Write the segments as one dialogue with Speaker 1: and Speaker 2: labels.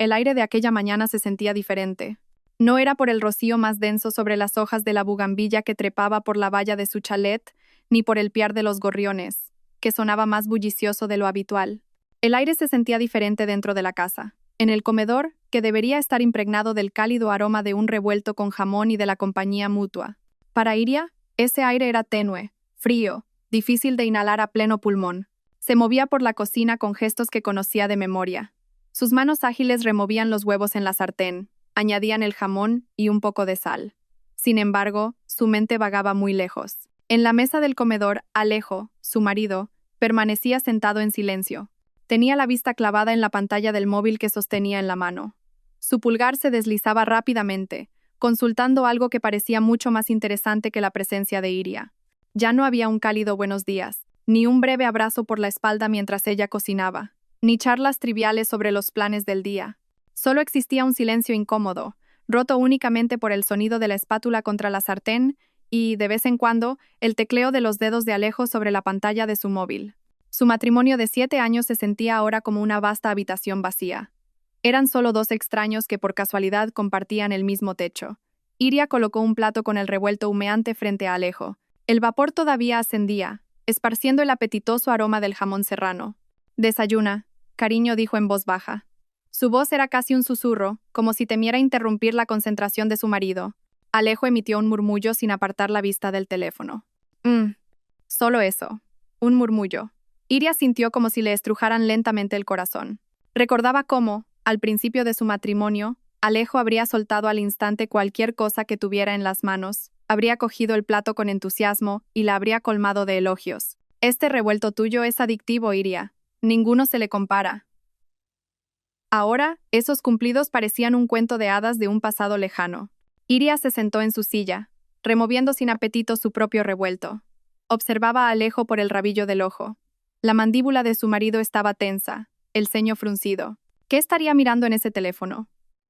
Speaker 1: el aire de aquella mañana se sentía diferente. No era por el rocío más denso sobre las hojas de la bugambilla que trepaba por la valla de su chalet, ni por el piar de los gorriones, que sonaba más bullicioso de lo habitual. El aire se sentía diferente dentro de la casa. En el comedor, que debería estar impregnado del cálido aroma de un revuelto con jamón y de la compañía mutua. Para Iria, ese aire era tenue, frío, difícil de inhalar a pleno pulmón. Se movía por la cocina con gestos que conocía de memoria. Sus manos ágiles removían los huevos en la sartén, añadían el jamón y un poco de sal. Sin embargo, su mente vagaba muy lejos. En la mesa del comedor, Alejo, su marido, permanecía sentado en silencio. Tenía la vista clavada en la pantalla del móvil que sostenía en la mano. Su pulgar se deslizaba rápidamente, consultando algo que parecía mucho más interesante que la presencia de Iria. Ya no había un cálido buenos días, ni un breve abrazo por la espalda mientras ella cocinaba, ni charlas triviales sobre los planes del día. Solo existía un silencio incómodo, roto únicamente por el sonido de la espátula contra la sartén y, de vez en cuando, el tecleo de los dedos de Alejo sobre la pantalla de su móvil. Su matrimonio de 7 años se sentía ahora como una vasta habitación vacía. Eran solo dos extraños que por casualidad compartían el mismo techo. Iria colocó un plato con el revuelto humeante frente a Alejo. El vapor todavía ascendía, esparciendo el apetitoso aroma del jamón serrano. «Desayuna», cariño dijo en voz baja. Su voz era casi un susurro, como si temiera interrumpir la concentración de su marido. Alejo emitió un murmullo sin apartar la vista del teléfono. Solo eso. Un murmullo. Iria sintió como si le estrujaran lentamente el corazón. Recordaba cómo, al principio de su matrimonio, Alejo habría soltado al instante cualquier cosa que tuviera en las manos, habría cogido el plato con entusiasmo y la habría colmado de elogios. «Este revuelto tuyo es adictivo, Iria. Ninguno se le compara». Ahora, esos cumplidos parecían un cuento de hadas de un pasado lejano. Iria se sentó en su silla, removiendo sin apetito su propio revuelto. Observaba a Alejo por el rabillo del ojo. La mandíbula de su marido estaba tensa, el ceño fruncido. ¿Qué estaría mirando en ese teléfono?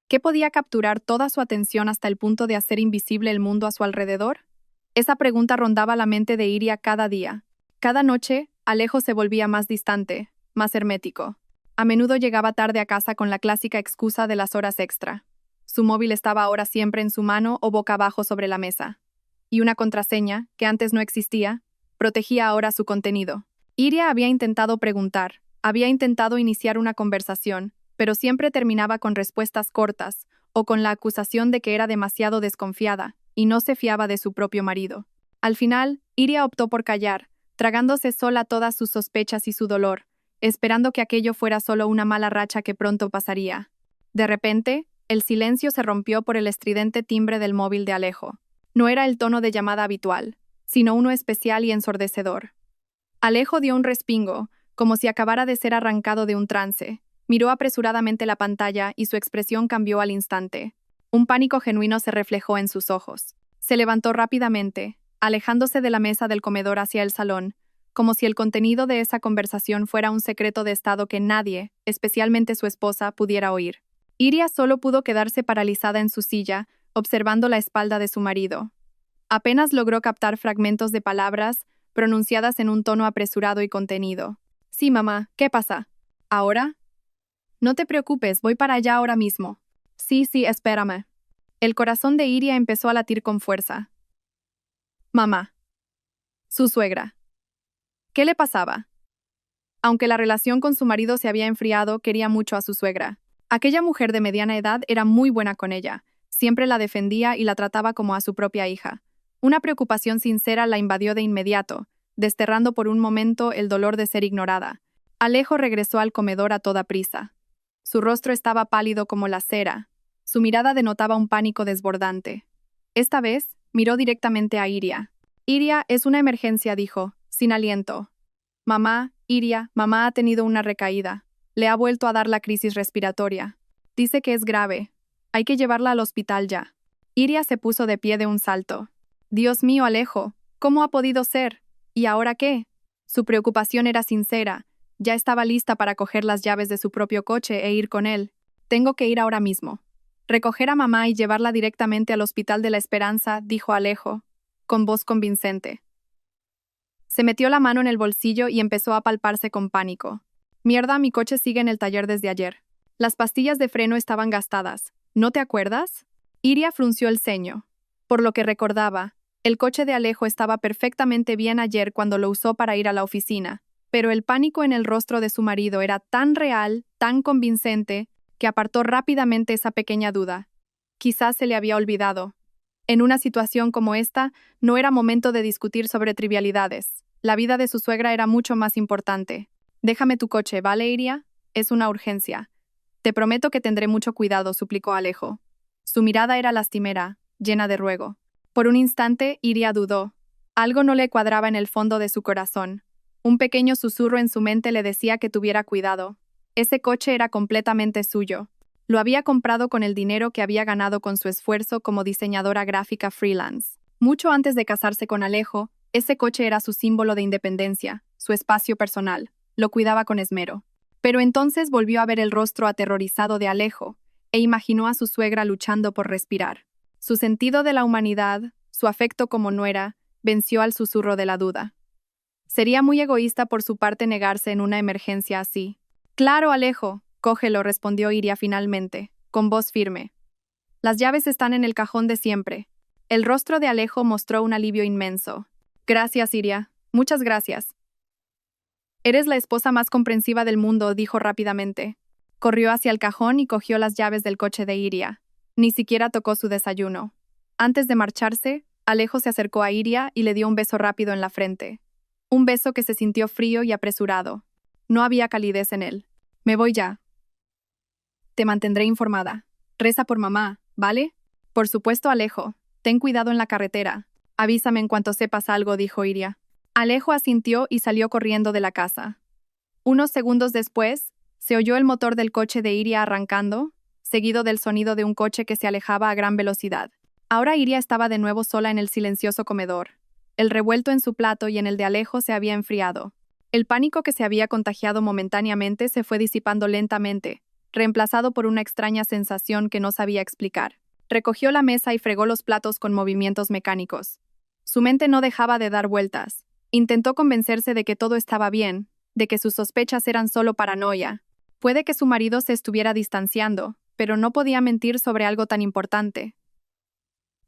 Speaker 1: ¿Qué podía capturar toda su atención hasta el punto de hacer invisible el mundo a su alrededor? Esa pregunta rondaba la mente de Iria cada día. Cada noche, Alejo se volvía más distante, más hermético. A menudo llegaba tarde a casa con la clásica excusa de las horas extra. Su móvil estaba ahora siempre en su mano o boca abajo sobre la mesa. Y una contraseña, que antes no existía, protegía ahora su contenido. Iria había intentado preguntar, había intentado iniciar una conversación, pero siempre terminaba con respuestas cortas, o con la acusación de que era demasiado desconfiada, y no se fiaba de su propio marido. Al final, Iria optó por callar, tragándose sola todas sus sospechas y su dolor, esperando que aquello fuera solo una mala racha que pronto pasaría. De repente, el silencio se rompió por el estridente timbre del móvil de Alejo. No era el tono de llamada habitual, sino uno especial y ensordecedor. Alejo dio un respingo, como si acabara de ser arrancado de un trance. Miró apresuradamente la pantalla y su expresión cambió al instante. Un pánico genuino se reflejó en sus ojos. Se levantó rápidamente, alejándose de la mesa del comedor hacia el salón, como si el contenido de esa conversación fuera un secreto de estado que nadie, especialmente su esposa, pudiera oír. Iria solo pudo quedarse paralizada en su silla, observando la espalda de su marido. Apenas logró captar fragmentos de palabras, pronunciadas en un tono apresurado y contenido. «Sí, mamá, ¿qué pasa? ¿Ahora?» «No te preocupes, voy para allá ahora mismo». «Sí, espérame». El corazón de Iria empezó a latir con fuerza. Mamá. Su suegra. ¿Qué le pasaba? Aunque la relación con su marido se había enfriado, quería mucho a su suegra. Aquella mujer de mediana edad era muy buena con ella. Siempre la defendía y la trataba como a su propia hija. Una preocupación sincera la invadió de inmediato, desterrando por un momento el dolor de ser ignorada. Alejo regresó al comedor a toda prisa. Su rostro estaba pálido como la cera. Su mirada denotaba un pánico desbordante. Esta vez, miró directamente a Iria. «Iria, es una emergencia», dijo, sin aliento. «Mamá, Iria, mamá ha tenido una recaída. Le ha vuelto a dar la crisis respiratoria. Dice que es grave. Hay que llevarla al hospital ya». Iria se puso de pie de un salto. «Dios mío, Alejo, ¿cómo ha podido ser? ¿Y ahora qué?» Su preocupación era sincera. Ya estaba lista para coger las llaves de su propio coche e ir con él. «Tengo que ir ahora mismo. Recoger a mamá y llevarla directamente al Hospital de la Esperanza», dijo Alejo, con voz convincente. Se metió la mano en el bolsillo y empezó a palparse con pánico. «Mierda, mi coche sigue en el taller desde ayer. Las pastillas de freno estaban gastadas. ¿No te acuerdas? Iria frunció el ceño. Por lo que recordaba, el coche de Alejo estaba perfectamente bien ayer cuando lo usó para ir a la oficina, pero el pánico en el rostro de su marido era tan real, tan convincente, que apartó rápidamente esa pequeña duda. Quizás se le había olvidado. En una situación como esta, no era momento de discutir sobre trivialidades. La vida de su suegra era mucho más importante. Déjame tu coche, ¿vale, Iria? Es una urgencia. Te prometo que tendré mucho cuidado, suplicó Alejo. Su mirada era lastimera, llena de ruego. Por un instante, Iria dudó. Algo no le cuadraba en el fondo de su corazón. Un pequeño susurro en su mente le decía que tuviera cuidado. Ese coche era completamente suyo. Lo había comprado con el dinero que había ganado con su esfuerzo como diseñadora gráfica freelance. Mucho antes de casarse con Alejo, ese coche era su símbolo de independencia, su espacio personal. Lo cuidaba con esmero. Pero entonces volvió a ver el rostro aterrorizado de Alejo e imaginó a su suegra luchando por respirar. Su sentido de la humanidad, su afecto como nuera, venció al susurro de la duda. Sería muy egoísta por su parte negarse en una emergencia así. Claro, Alejo, cógelo, respondió Iria finalmente, con voz firme. Las llaves están en el cajón de siempre. El rostro de Alejo mostró un alivio inmenso. Gracias, Iria. Muchas gracias. Eres la esposa más comprensiva del mundo, dijo rápidamente. Corrió hacia el cajón y cogió las llaves del coche de Iria. Ni siquiera tocó su desayuno. Antes de marcharse, Alejo se acercó a Iria y le dio un beso rápido en la frente. Un beso que se sintió frío y apresurado. No había calidez en él. Me voy ya. Te mantendré informada. Reza por mamá, ¿vale? Por supuesto, Alejo. Ten cuidado en la carretera. Avísame en cuanto sepas algo, dijo Iria. Alejo asintió y salió corriendo de la casa. Unos segundos después, se oyó el motor del coche de Iria arrancando, seguido del sonido de un coche que se alejaba a gran velocidad. Ahora Iria estaba de nuevo sola en el silencioso comedor. El revuelto en su plato y en el de Alejo se había enfriado. El pánico que se había contagiado momentáneamente se fue disipando lentamente, reemplazado por una extraña sensación que no sabía explicar. Recogió la mesa y fregó los platos con movimientos mecánicos. Su mente no dejaba de dar vueltas. Intentó convencerse de que todo estaba bien, de que sus sospechas eran solo paranoia. Puede que su marido se estuviera distanciando, pero no podía mentir sobre algo tan importante.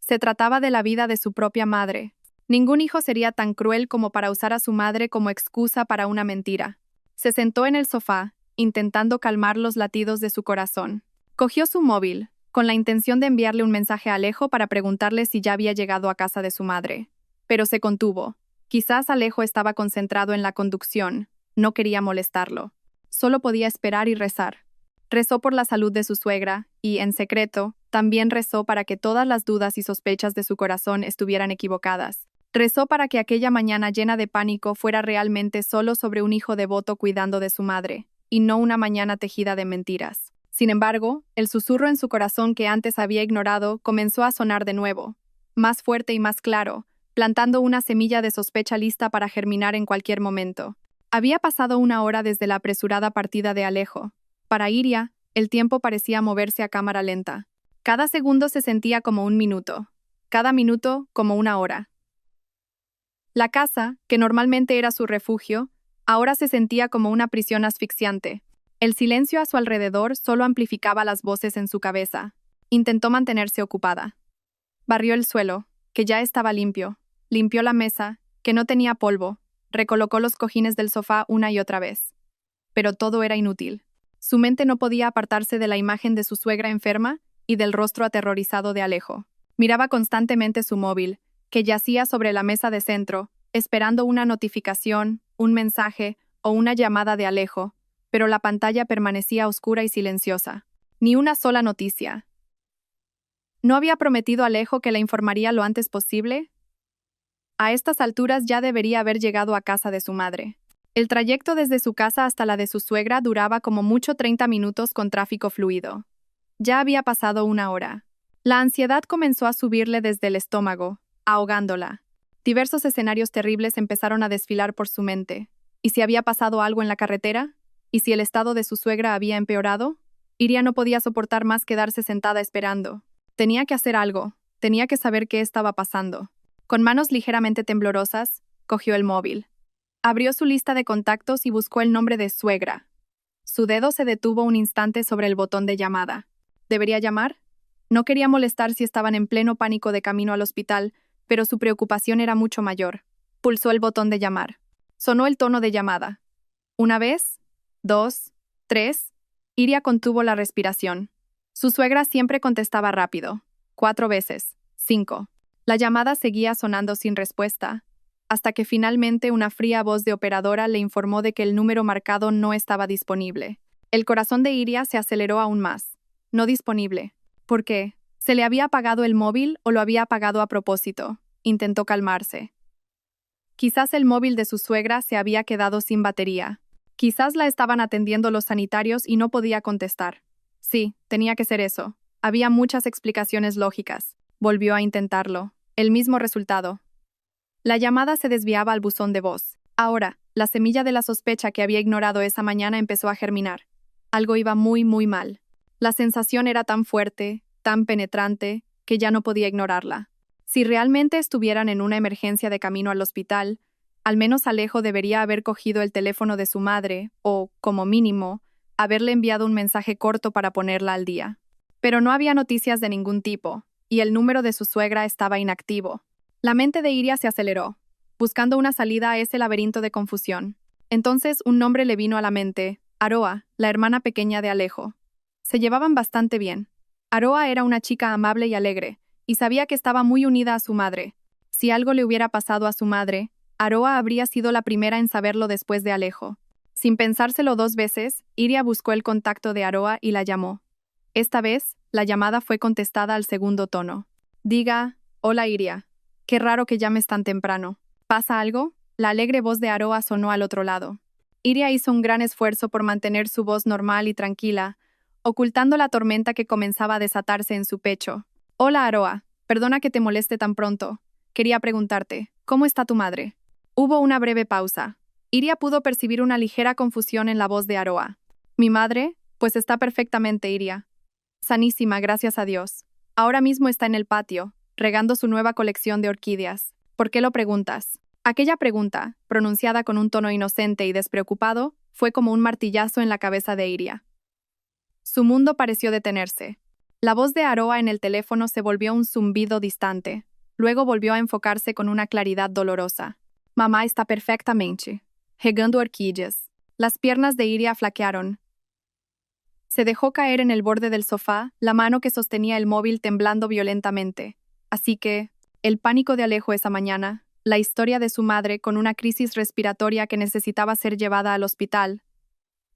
Speaker 1: Se trataba de la vida de su propia madre. Ningún hijo sería tan cruel como para usar a su madre como excusa para una mentira. Se sentó en el sofá, intentando calmar los latidos de su corazón. Cogió su móvil, con la intención de enviarle un mensaje a Alejo para preguntarle si ya había llegado a casa de su madre. Pero se contuvo. Quizás Alejo estaba concentrado en la conducción. No quería molestarlo. Solo podía esperar y rezar. Rezó por la salud de su suegra y, en secreto, también rezó para que todas las dudas y sospechas de su corazón estuvieran equivocadas. Rezó para que aquella mañana llena de pánico fuera realmente solo sobre un hijo devoto cuidando de su madre, y no una mañana tejida de mentiras. Sin embargo, el susurro en su corazón que antes había ignorado comenzó a sonar de nuevo, más fuerte y más claro, plantando una semilla de sospecha lista para germinar en cualquier momento. Había pasado una hora desde la apresurada partida de Alejo. Para Iria, el tiempo parecía moverse a cámara lenta. Cada segundo se sentía como un minuto, cada minuto como una hora. La casa, que normalmente era su refugio, ahora se sentía como una prisión asfixiante. El silencio a su alrededor solo amplificaba las voces en su cabeza. Intentó mantenerse ocupada. Barrió el suelo, que ya estaba limpio. Limpió la mesa, que no tenía polvo. Recolocó los cojines del sofá una y otra vez. Pero todo era inútil. Su mente no podía apartarse de la imagen de su suegra enferma y del rostro aterrorizado de Alejo. Miraba constantemente su móvil, que yacía sobre la mesa de centro, esperando una notificación, un mensaje o una llamada de Alejo, pero la pantalla permanecía oscura y silenciosa. Ni una sola noticia. ¿No había prometido a Alejo que la informaría lo antes posible? A estas alturas ya debería haber llegado a casa de su madre. El trayecto desde su casa hasta la de su suegra duraba como mucho 30 minutos con tráfico fluido. Ya había pasado una hora. La ansiedad comenzó a subirle desde el estómago, ahogándola. Diversos escenarios terribles empezaron a desfilar por su mente. ¿Y si había pasado algo en la carretera? ¿Y si el estado de su suegra había empeorado? Iria no podía soportar más quedarse sentada esperando. Tenía que hacer algo. Tenía que saber qué estaba pasando. Con manos ligeramente temblorosas, cogió el móvil. Abrió su lista de contactos y buscó el nombre de suegra. Su dedo se detuvo un instante sobre el botón de llamada. ¿Debería llamar? No quería molestar si estaban en pleno pánico de camino al hospital, pero su preocupación era mucho mayor. Pulsó el botón de llamar. Sonó el tono de llamada. Una vez, dos, tres. Iria contuvo la respiración. Su suegra siempre contestaba rápido. 4 veces. 5. La llamada seguía sonando sin respuesta, hasta que finalmente una fría voz de operadora le informó de que el número marcado no estaba disponible. El corazón de Iria se aceleró aún más. No disponible. ¿Por qué? ¿Se le había apagado el móvil o lo había apagado a propósito? Intentó calmarse. Quizás el móvil de su suegra se había quedado sin batería. Quizás la estaban atendiendo los sanitarios y no podía contestar. Sí, tenía que ser eso. Había muchas explicaciones lógicas. Volvió a intentarlo. El mismo resultado. La llamada se desviaba al buzón de voz. Ahora, la semilla de la sospecha que había ignorado esa mañana empezó a germinar. Algo iba muy, muy mal. La sensación era tan fuerte, tan penetrante, que ya no podía ignorarla. Si realmente estuvieran en una emergencia de camino al hospital, al menos Alejo debería haber cogido el teléfono de su madre o, como mínimo, haberle enviado un mensaje corto para ponerla al día. Pero no había noticias de ningún tipo, y el número de su suegra estaba inactivo. La mente de Iria se aceleró, buscando una salida a ese laberinto de confusión. Entonces un nombre le vino a la mente: Aroa, la hermana pequeña de Alejo. Se llevaban bastante bien. Aroa era una chica amable y alegre, y sabía que estaba muy unida a su madre. Si algo le hubiera pasado a su madre, Aroa habría sido la primera en saberlo después de Alejo. Sin pensárselo 2 veces, Iria buscó el contacto de Aroa y la llamó. Esta vez, la llamada fue contestada al segundo tono. Diga: hola Iria. Qué raro que llames tan temprano. ¿Pasa algo? La alegre voz de Aroa sonó al otro lado. Iria hizo un gran esfuerzo por mantener su voz normal y tranquila, ocultando la tormenta que comenzaba a desatarse en su pecho. Hola Aroa, perdona que te moleste tan pronto. Quería preguntarte, ¿cómo está tu madre? Hubo una breve pausa. Iria pudo percibir una ligera confusión en la voz de Aroa. ¿Mi madre? Pues está perfectamente, Iria. Sanísima, gracias a Dios. Ahora mismo está en el patio, regando su nueva colección de orquídeas. ¿Por qué lo preguntas? Aquella pregunta, pronunciada con un tono inocente y despreocupado, fue como un martillazo en la cabeza de Iria. Su mundo pareció detenerse. La voz de Aroa en el teléfono se volvió un zumbido distante. Luego volvió a enfocarse con una claridad dolorosa. Mamá está perfectamente. Regando orquídeas. Las piernas de Iria flaquearon. Se dejó caer en el borde del sofá, la mano que sostenía el móvil temblando violentamente. Así que, el pánico de Alejo esa mañana, la historia de su madre con una crisis respiratoria que necesitaba ser llevada al hospital.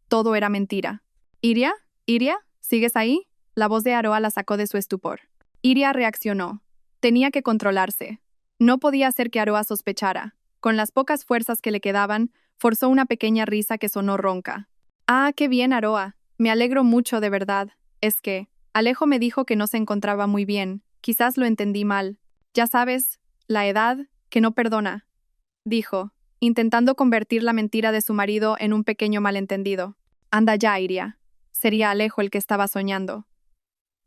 Speaker 1: Todo era mentira. ¿Iria? ¿Iria? ¿Sigues ahí? La voz de Aroa la sacó de su estupor. Iria reaccionó. Tenía que controlarse. No podía hacer que Aroa sospechara. Con las pocas fuerzas que le quedaban, forzó una pequeña risa que sonó ronca. Ah, qué bien, Aroa. Me alegro mucho, de verdad. Es que, Alejo me dijo que no se encontraba muy bien. Quizás lo entendí mal. Ya sabes, la edad, que no perdona, dijo, intentando convertir la mentira de su marido en un pequeño malentendido. Anda ya, Iria. Sería Alejo el que estaba soñando.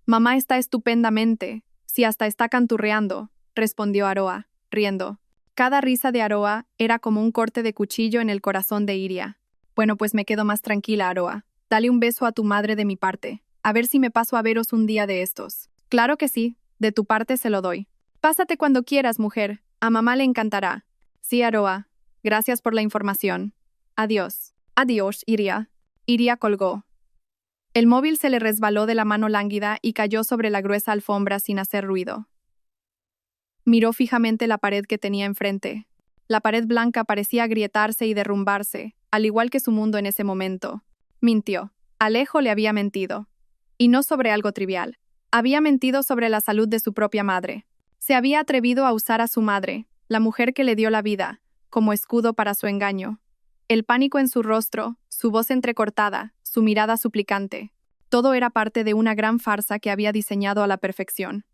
Speaker 1: Mamá está estupendamente, si hasta está canturreando, respondió Aroa, riendo. Cada risa de Aroa era como un corte de cuchillo en el corazón de Iria. Bueno, pues me quedo más tranquila, Aroa. Dale un beso a tu madre de mi parte. A ver si me paso a veros un día de estos. Claro que sí, de tu parte se lo doy. Pásate cuando quieras, mujer. A mamá le encantará. Sí, Aroa. Gracias por la información. Adiós. Adiós, Iria. Iria colgó. El móvil se le resbaló de la mano lánguida y cayó sobre la gruesa alfombra sin hacer ruido. Miró fijamente la pared que tenía enfrente. La pared blanca parecía agrietarse y derrumbarse, al igual que su mundo en ese momento. Mintió. Alejo le había mentido. Y no sobre algo trivial. Había mentido sobre la salud de su propia madre. Se había atrevido a usar a su madre, la mujer que le dio la vida, como escudo para su engaño. El pánico en su rostro, su voz entrecortada, su mirada suplicante. Todo era parte de una gran farsa que había diseñado a la perfección.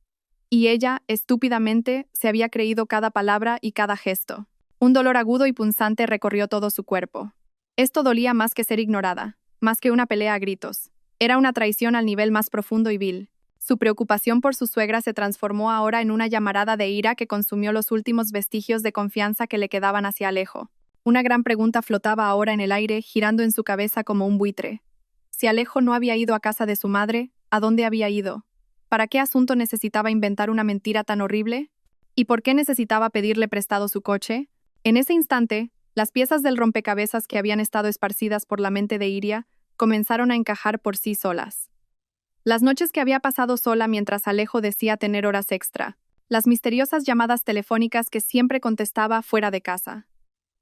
Speaker 1: Y ella, estúpidamente, se había creído cada palabra y cada gesto. Un dolor agudo y punzante recorrió todo su cuerpo. Esto dolía más que ser ignorada, más que una pelea a gritos. Era una traición al nivel más profundo y vil. Su preocupación por su suegra se transformó ahora en una llamarada de ira que consumió los últimos vestigios de confianza que le quedaban hacia Alejo. Una gran pregunta flotaba ahora en el aire, girando en su cabeza como un buitre. Si Alejo no había ido a casa de su madre, ¿a dónde había ido? ¿Para qué asunto necesitaba inventar una mentira tan horrible? ¿Y por qué necesitaba pedirle prestado su coche? En ese instante, las piezas del rompecabezas que habían estado esparcidas por la mente de Iria comenzaron a encajar por sí solas. Las noches que había pasado sola mientras Alejo decía tener horas extra, las misteriosas llamadas telefónicas que siempre contestaba fuera de casa,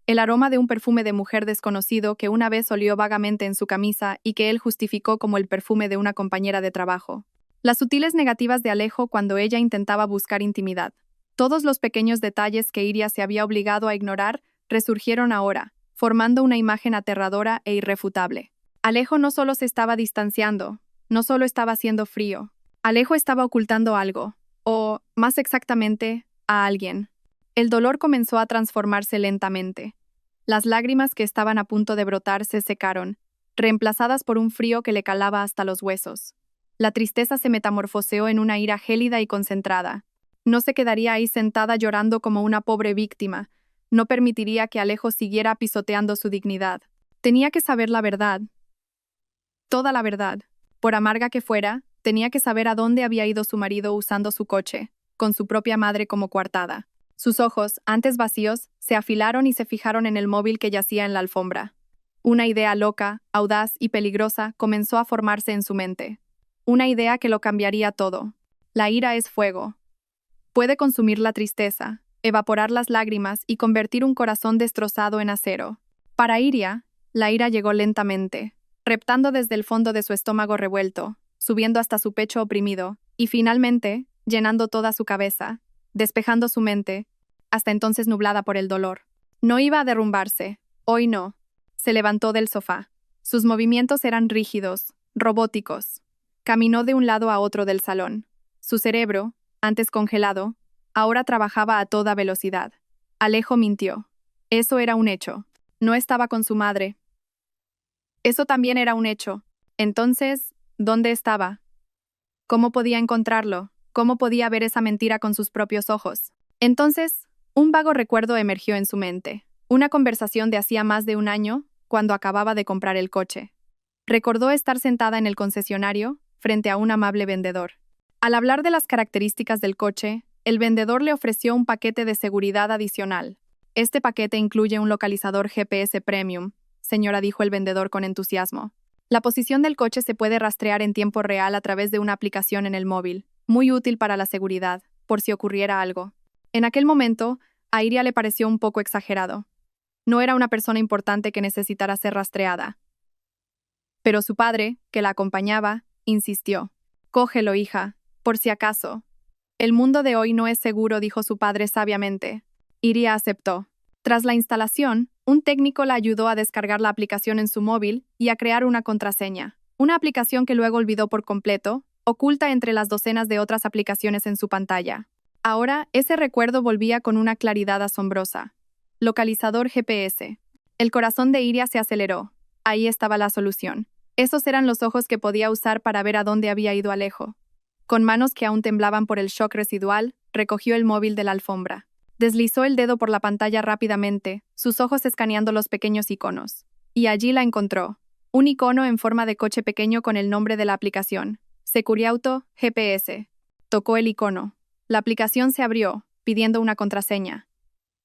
Speaker 1: el aroma de un perfume de mujer desconocido que una vez olió vagamente en su camisa y que él justificó como el perfume de una compañera de trabajo, las sutiles negativas de Alejo cuando ella intentaba buscar intimidad. Todos los pequeños detalles que Iria se había obligado a ignorar resurgieron ahora, formando una imagen aterradora e irrefutable. Alejo no solo se estaba distanciando, no solo estaba haciendo frío. Alejo estaba ocultando algo, o, más exactamente, a alguien. El dolor comenzó a transformarse lentamente. Las lágrimas que estaban a punto de brotar se secaron, reemplazadas por un frío que le calaba hasta los huesos. La tristeza se metamorfoseó en una ira gélida y concentrada. No se quedaría ahí sentada llorando como una pobre víctima. No permitiría que Alejo siguiera pisoteando su dignidad. Tenía que saber la verdad. Toda la verdad. Por amarga que fuera, tenía que saber a dónde había ido su marido usando su coche, con su propia madre como coartada. Sus ojos, antes vacíos, se afilaron y se fijaron en el móvil que yacía en la alfombra. Una idea loca, audaz y peligrosa comenzó a formarse en su mente. Una idea que lo cambiaría todo. La ira es fuego. Puede consumir la tristeza, evaporar las lágrimas y convertir un corazón destrozado en acero. Para Iria, la ira llegó lentamente, reptando desde el fondo de su estómago revuelto, subiendo hasta su pecho oprimido, y finalmente, llenando toda su cabeza, despejando su mente, hasta entonces nublada por el dolor. No iba a derrumbarse, hoy no. Se levantó del sofá. Sus movimientos eran rígidos, robóticos. Caminó de un lado a otro del salón. Su cerebro, antes congelado, ahora trabajaba a toda velocidad. Alejo mintió. Eso era un hecho. No estaba con su madre. Eso también era un hecho. Entonces, ¿dónde estaba? ¿Cómo podía encontrarlo? ¿Cómo podía ver esa mentira con sus propios ojos? Entonces, un vago recuerdo emergió en su mente. Una conversación de hacía más de un año, cuando acababa de comprar el coche. Recordó estar sentada en el concesionario, frente a un amable vendedor. Al hablar de las características del coche, el vendedor le ofreció un paquete de seguridad adicional. Este paquete incluye un localizador GPS Premium, señora, dijo el vendedor con entusiasmo. La posición del coche se puede rastrear en tiempo real a través de una aplicación en el móvil, muy útil para la seguridad, por si ocurriera algo. En aquel momento, a Iria le pareció un poco exagerado. No era una persona importante que necesitara ser rastreada. Pero su padre, que la acompañaba, insistió. «Cógelo, hija, por si acaso». «El mundo de hoy no es seguro», dijo su padre sabiamente. Iria aceptó. Tras la instalación, un técnico la ayudó a descargar la aplicación en su móvil y a crear una contraseña. Una aplicación que luego olvidó por completo, oculta entre las docenas de otras aplicaciones en su pantalla. Ahora, ese recuerdo volvía con una claridad asombrosa. Localizador GPS. El corazón de Iria se aceleró. Ahí estaba la solución. Esos eran los ojos que podía usar para ver a dónde había ido Alejo. Con manos que aún temblaban por el shock residual, recogió el móvil de la alfombra. Deslizó el dedo por la pantalla rápidamente, sus ojos escaneando los pequeños iconos. Y allí la encontró. Un icono en forma de coche pequeño con el nombre de la aplicación. Securiauto GPS. Tocó el icono. La aplicación se abrió, pidiendo una contraseña.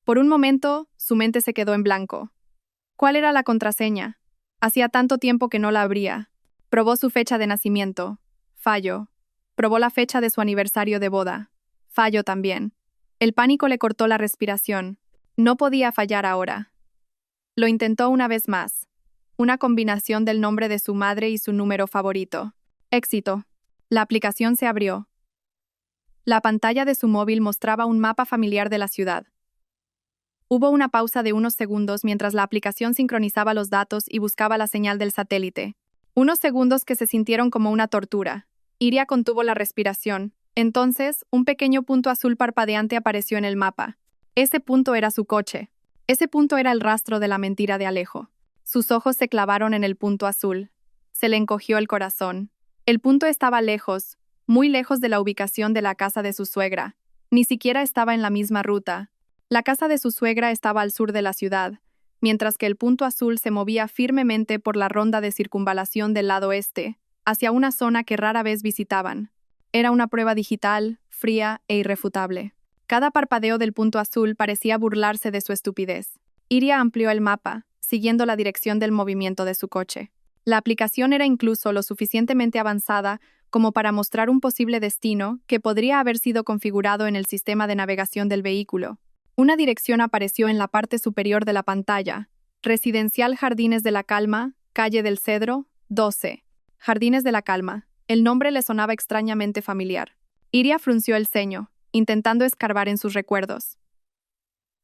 Speaker 1: Por un momento, su mente se quedó en blanco. ¿Cuál era la contraseña? Hacía tanto tiempo que no la abría. Probó su fecha de nacimiento. Fallo. Probó la fecha de su aniversario de boda. Fallo también. El pánico le cortó la respiración. No podía fallar ahora. Lo intentó una vez más. Una combinación del nombre de su madre y su número favorito. Éxito. La aplicación se abrió. La pantalla de su móvil mostraba un mapa familiar de la ciudad. Hubo una pausa de unos segundos mientras la aplicación sincronizaba los datos y buscaba la señal del satélite. Unos segundos que se sintieron como una tortura. Iria contuvo la respiración. Entonces, un pequeño punto azul parpadeante apareció en el mapa. Ese punto era su coche. Ese punto era el rastro de la mentira de Alejo. Sus ojos se clavaron en el punto azul. Se le encogió el corazón. El punto estaba lejos, muy lejos de la ubicación de la casa de su suegra. Ni siquiera estaba en la misma ruta. La casa de su suegra estaba al sur de la ciudad, mientras que el punto azul se movía firmemente por la ronda de circunvalación del lado este, hacia una zona que rara vez visitaban. Era una prueba digital, fría e irrefutable. Cada parpadeo del punto azul parecía burlarse de su estupidez. Iria amplió el mapa, siguiendo la dirección del movimiento de su coche. La aplicación era incluso lo suficientemente avanzada como para mostrar un posible destino que podría haber sido configurado en el sistema de navegación del vehículo. Una dirección apareció en la parte superior de la pantalla. Residencial Jardines de la Calma, Calle del Cedro, 12. Jardines de la Calma. El nombre le sonaba extrañamente familiar. Iria frunció el ceño, intentando escarbar en sus recuerdos.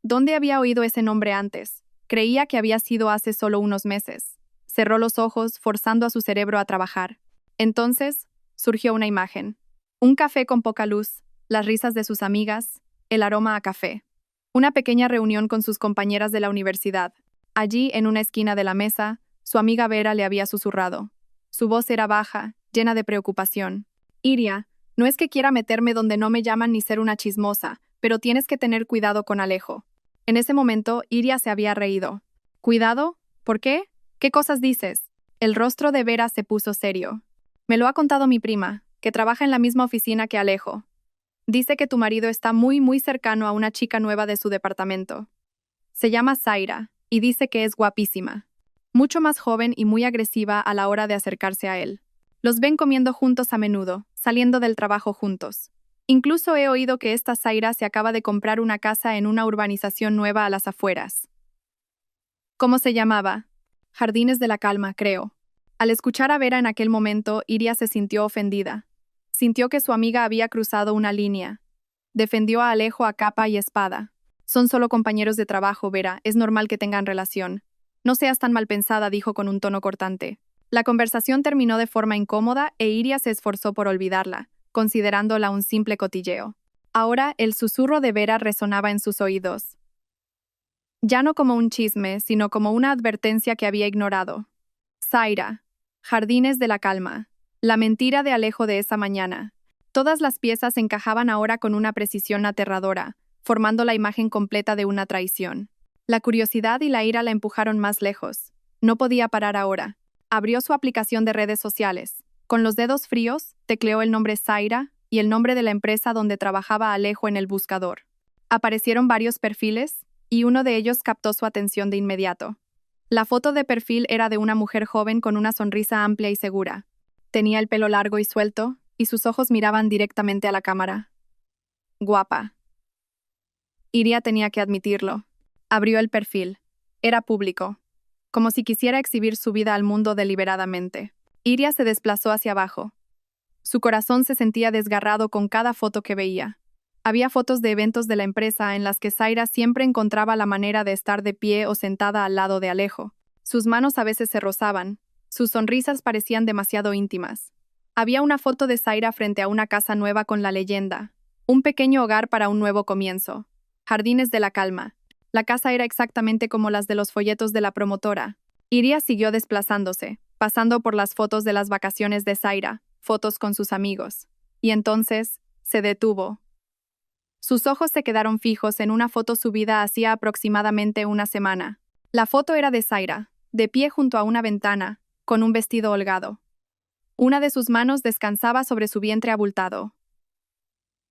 Speaker 1: ¿Dónde había oído ese nombre antes? Creía que había sido hace solo unos meses. Cerró los ojos, forzando a su cerebro a trabajar. Entonces, surgió una imagen. Un café con poca luz, las risas de sus amigas, el aroma a café. Una pequeña reunión con sus compañeras de la universidad. Allí, en una esquina de la mesa, su amiga Vera le había susurrado. Su voz era baja, llena de preocupación. Iria, no es que quiera meterme donde no me llaman ni ser una chismosa, pero tienes que tener cuidado con Alejo. En ese momento, Iria se había reído. ¿Cuidado? ¿Por qué? ¿Qué cosas dices? El rostro de Vera se puso serio. Me lo ha contado mi prima, que trabaja en la misma oficina que Alejo. Dice que tu marido está muy cercano a una chica nueva de su departamento. Se llama Zaira, y dice que es guapísima. Mucho más joven y muy agresiva a la hora de acercarse a él. Los ven comiendo juntos a menudo, saliendo del trabajo juntos. Incluso he oído que esta Zaira se acaba de comprar una casa en una urbanización nueva a las afueras. ¿Cómo se llamaba? Jardines de la Calma, creo. Al escuchar a Vera en aquel momento, Iria se sintió ofendida. Sintió que su amiga había cruzado una línea. Defendió a Alejo a capa y espada. Son solo compañeros de trabajo, Vera, es normal que tengan relación. No seas tan mal pensada, dijo con un tono cortante. La conversación terminó de forma incómoda e Iria se esforzó por olvidarla, considerándola un simple cotilleo. Ahora el susurro de Vera resonaba en sus oídos. Ya no como un chisme, sino como una advertencia que había ignorado. Zaira. Jardines de la Calma. La mentira de Alejo de esa mañana. Todas las piezas encajaban ahora con una precisión aterradora, formando la imagen completa de una traición. La curiosidad y la ira la empujaron más lejos. No podía parar ahora. Abrió su aplicación de redes sociales. Con los dedos fríos, tecleó el nombre Zaira y el nombre de la empresa donde trabajaba Alejo en el buscador. Aparecieron varios perfiles, y uno de ellos captó su atención de inmediato. La foto de perfil era de una mujer joven con una sonrisa amplia y segura. Tenía el pelo largo y suelto, y sus ojos miraban directamente a la cámara. Guapa. Iria tenía que admitirlo. Abrió el perfil. Era público. Como si quisiera exhibir su vida al mundo deliberadamente. Iria se desplazó hacia abajo. Su corazón se sentía desgarrado con cada foto que veía. Había fotos de eventos de la empresa en las que Zaira siempre encontraba la manera de estar de pie o sentada al lado de Alejo. Sus manos a veces se rozaban. Sus sonrisas parecían demasiado íntimas. Había una foto de Zaira frente a una casa nueva con la leyenda: un pequeño hogar para un nuevo comienzo. Jardines de la Calma. La casa era exactamente como las de los folletos de la promotora. Iria siguió desplazándose, pasando por las fotos de las vacaciones de Zaira, fotos con sus amigos. Y entonces, se detuvo. Sus ojos se quedaron fijos en una foto subida hacía aproximadamente una semana. La foto era de Zaira, de pie junto a una ventana, con un vestido holgado. Una de sus manos descansaba sobre su vientre abultado.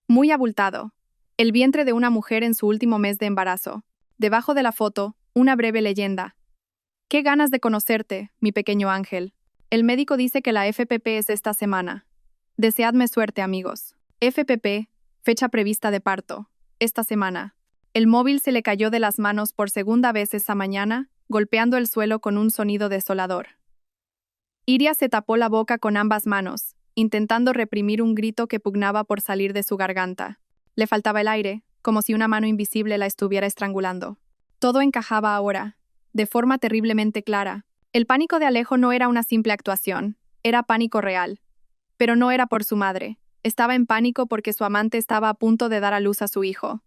Speaker 1: Muy abultado. El vientre de una mujer en su último mes de embarazo. Debajo de la foto, una breve leyenda. «Qué ganas de conocerte, mi pequeño ángel. El médico dice que la FPP es esta semana. Deseadme suerte, amigos. FPP, fecha prevista de parto. Esta semana». El móvil se le cayó de las manos por segunda vez esa mañana, golpeando el suelo con un sonido desolador. Iria se tapó la boca con ambas manos, intentando reprimir un grito que pugnaba por salir de su garganta. Le faltaba el aire, como si una mano invisible la estuviera estrangulando. Todo encajaba ahora, de forma terriblemente clara. El pánico de Alejo no era una simple actuación, era pánico real. Pero no era por su madre. Estaba en pánico porque su amante estaba a punto de dar a luz a su hijo.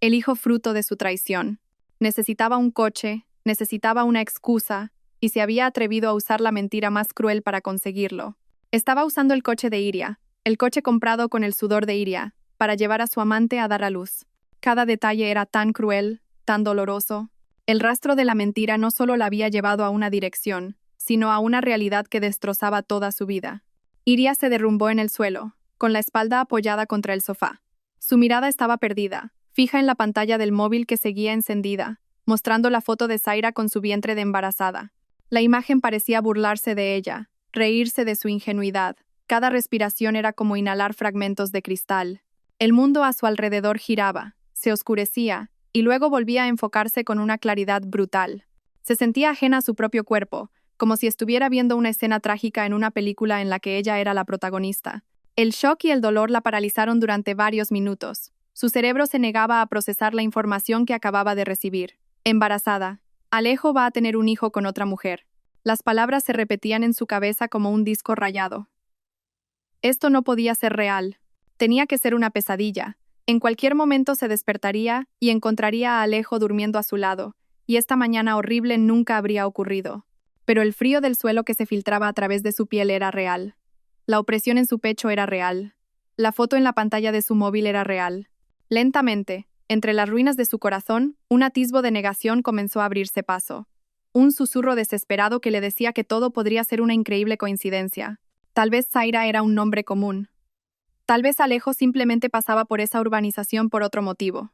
Speaker 1: El hijo fruto de su traición. Necesitaba un coche, necesitaba una excusa, y se había atrevido a usar la mentira más cruel para conseguirlo. Estaba usando el coche de Iria, el coche comprado con el sudor de Iria, para llevar a su amante a dar a luz. Cada detalle era tan cruel, tan doloroso. El rastro de la mentira no solo la había llevado a una dirección, sino a una realidad que destrozaba toda su vida. Iria se derrumbó en el suelo, con la espalda apoyada contra el sofá. Su mirada estaba perdida, fija en la pantalla del móvil que seguía encendida, mostrando la foto de Zaira con su vientre de embarazada. La imagen parecía burlarse de ella, reírse de su ingenuidad. Cada respiración era como inhalar fragmentos de cristal. El mundo a su alrededor giraba, se oscurecía, y luego volvía a enfocarse con una claridad brutal. Se sentía ajena a su propio cuerpo, como si estuviera viendo una escena trágica en una película en la que ella era la protagonista. El shock y el dolor la paralizaron durante varios minutos. Su cerebro se negaba a procesar la información que acababa de recibir. Embarazada. Alejo va a tener un hijo con otra mujer. Las palabras se repetían en su cabeza como un disco rayado. Esto no podía ser real. Tenía que ser una pesadilla. En cualquier momento se despertaría y encontraría a Alejo durmiendo a su lado, y esta mañana horrible nunca habría ocurrido. Pero el frío del suelo que se filtraba a través de su piel era real. La opresión en su pecho era real. La foto en la pantalla de su móvil era real. Lentamente, entre las ruinas de su corazón, un atisbo de negación comenzó a abrirse paso. Un susurro desesperado que le decía que todo podría ser una increíble coincidencia. Tal vez Zaira era un nombre común. Tal vez Alejo simplemente pasaba por esa urbanización por otro motivo.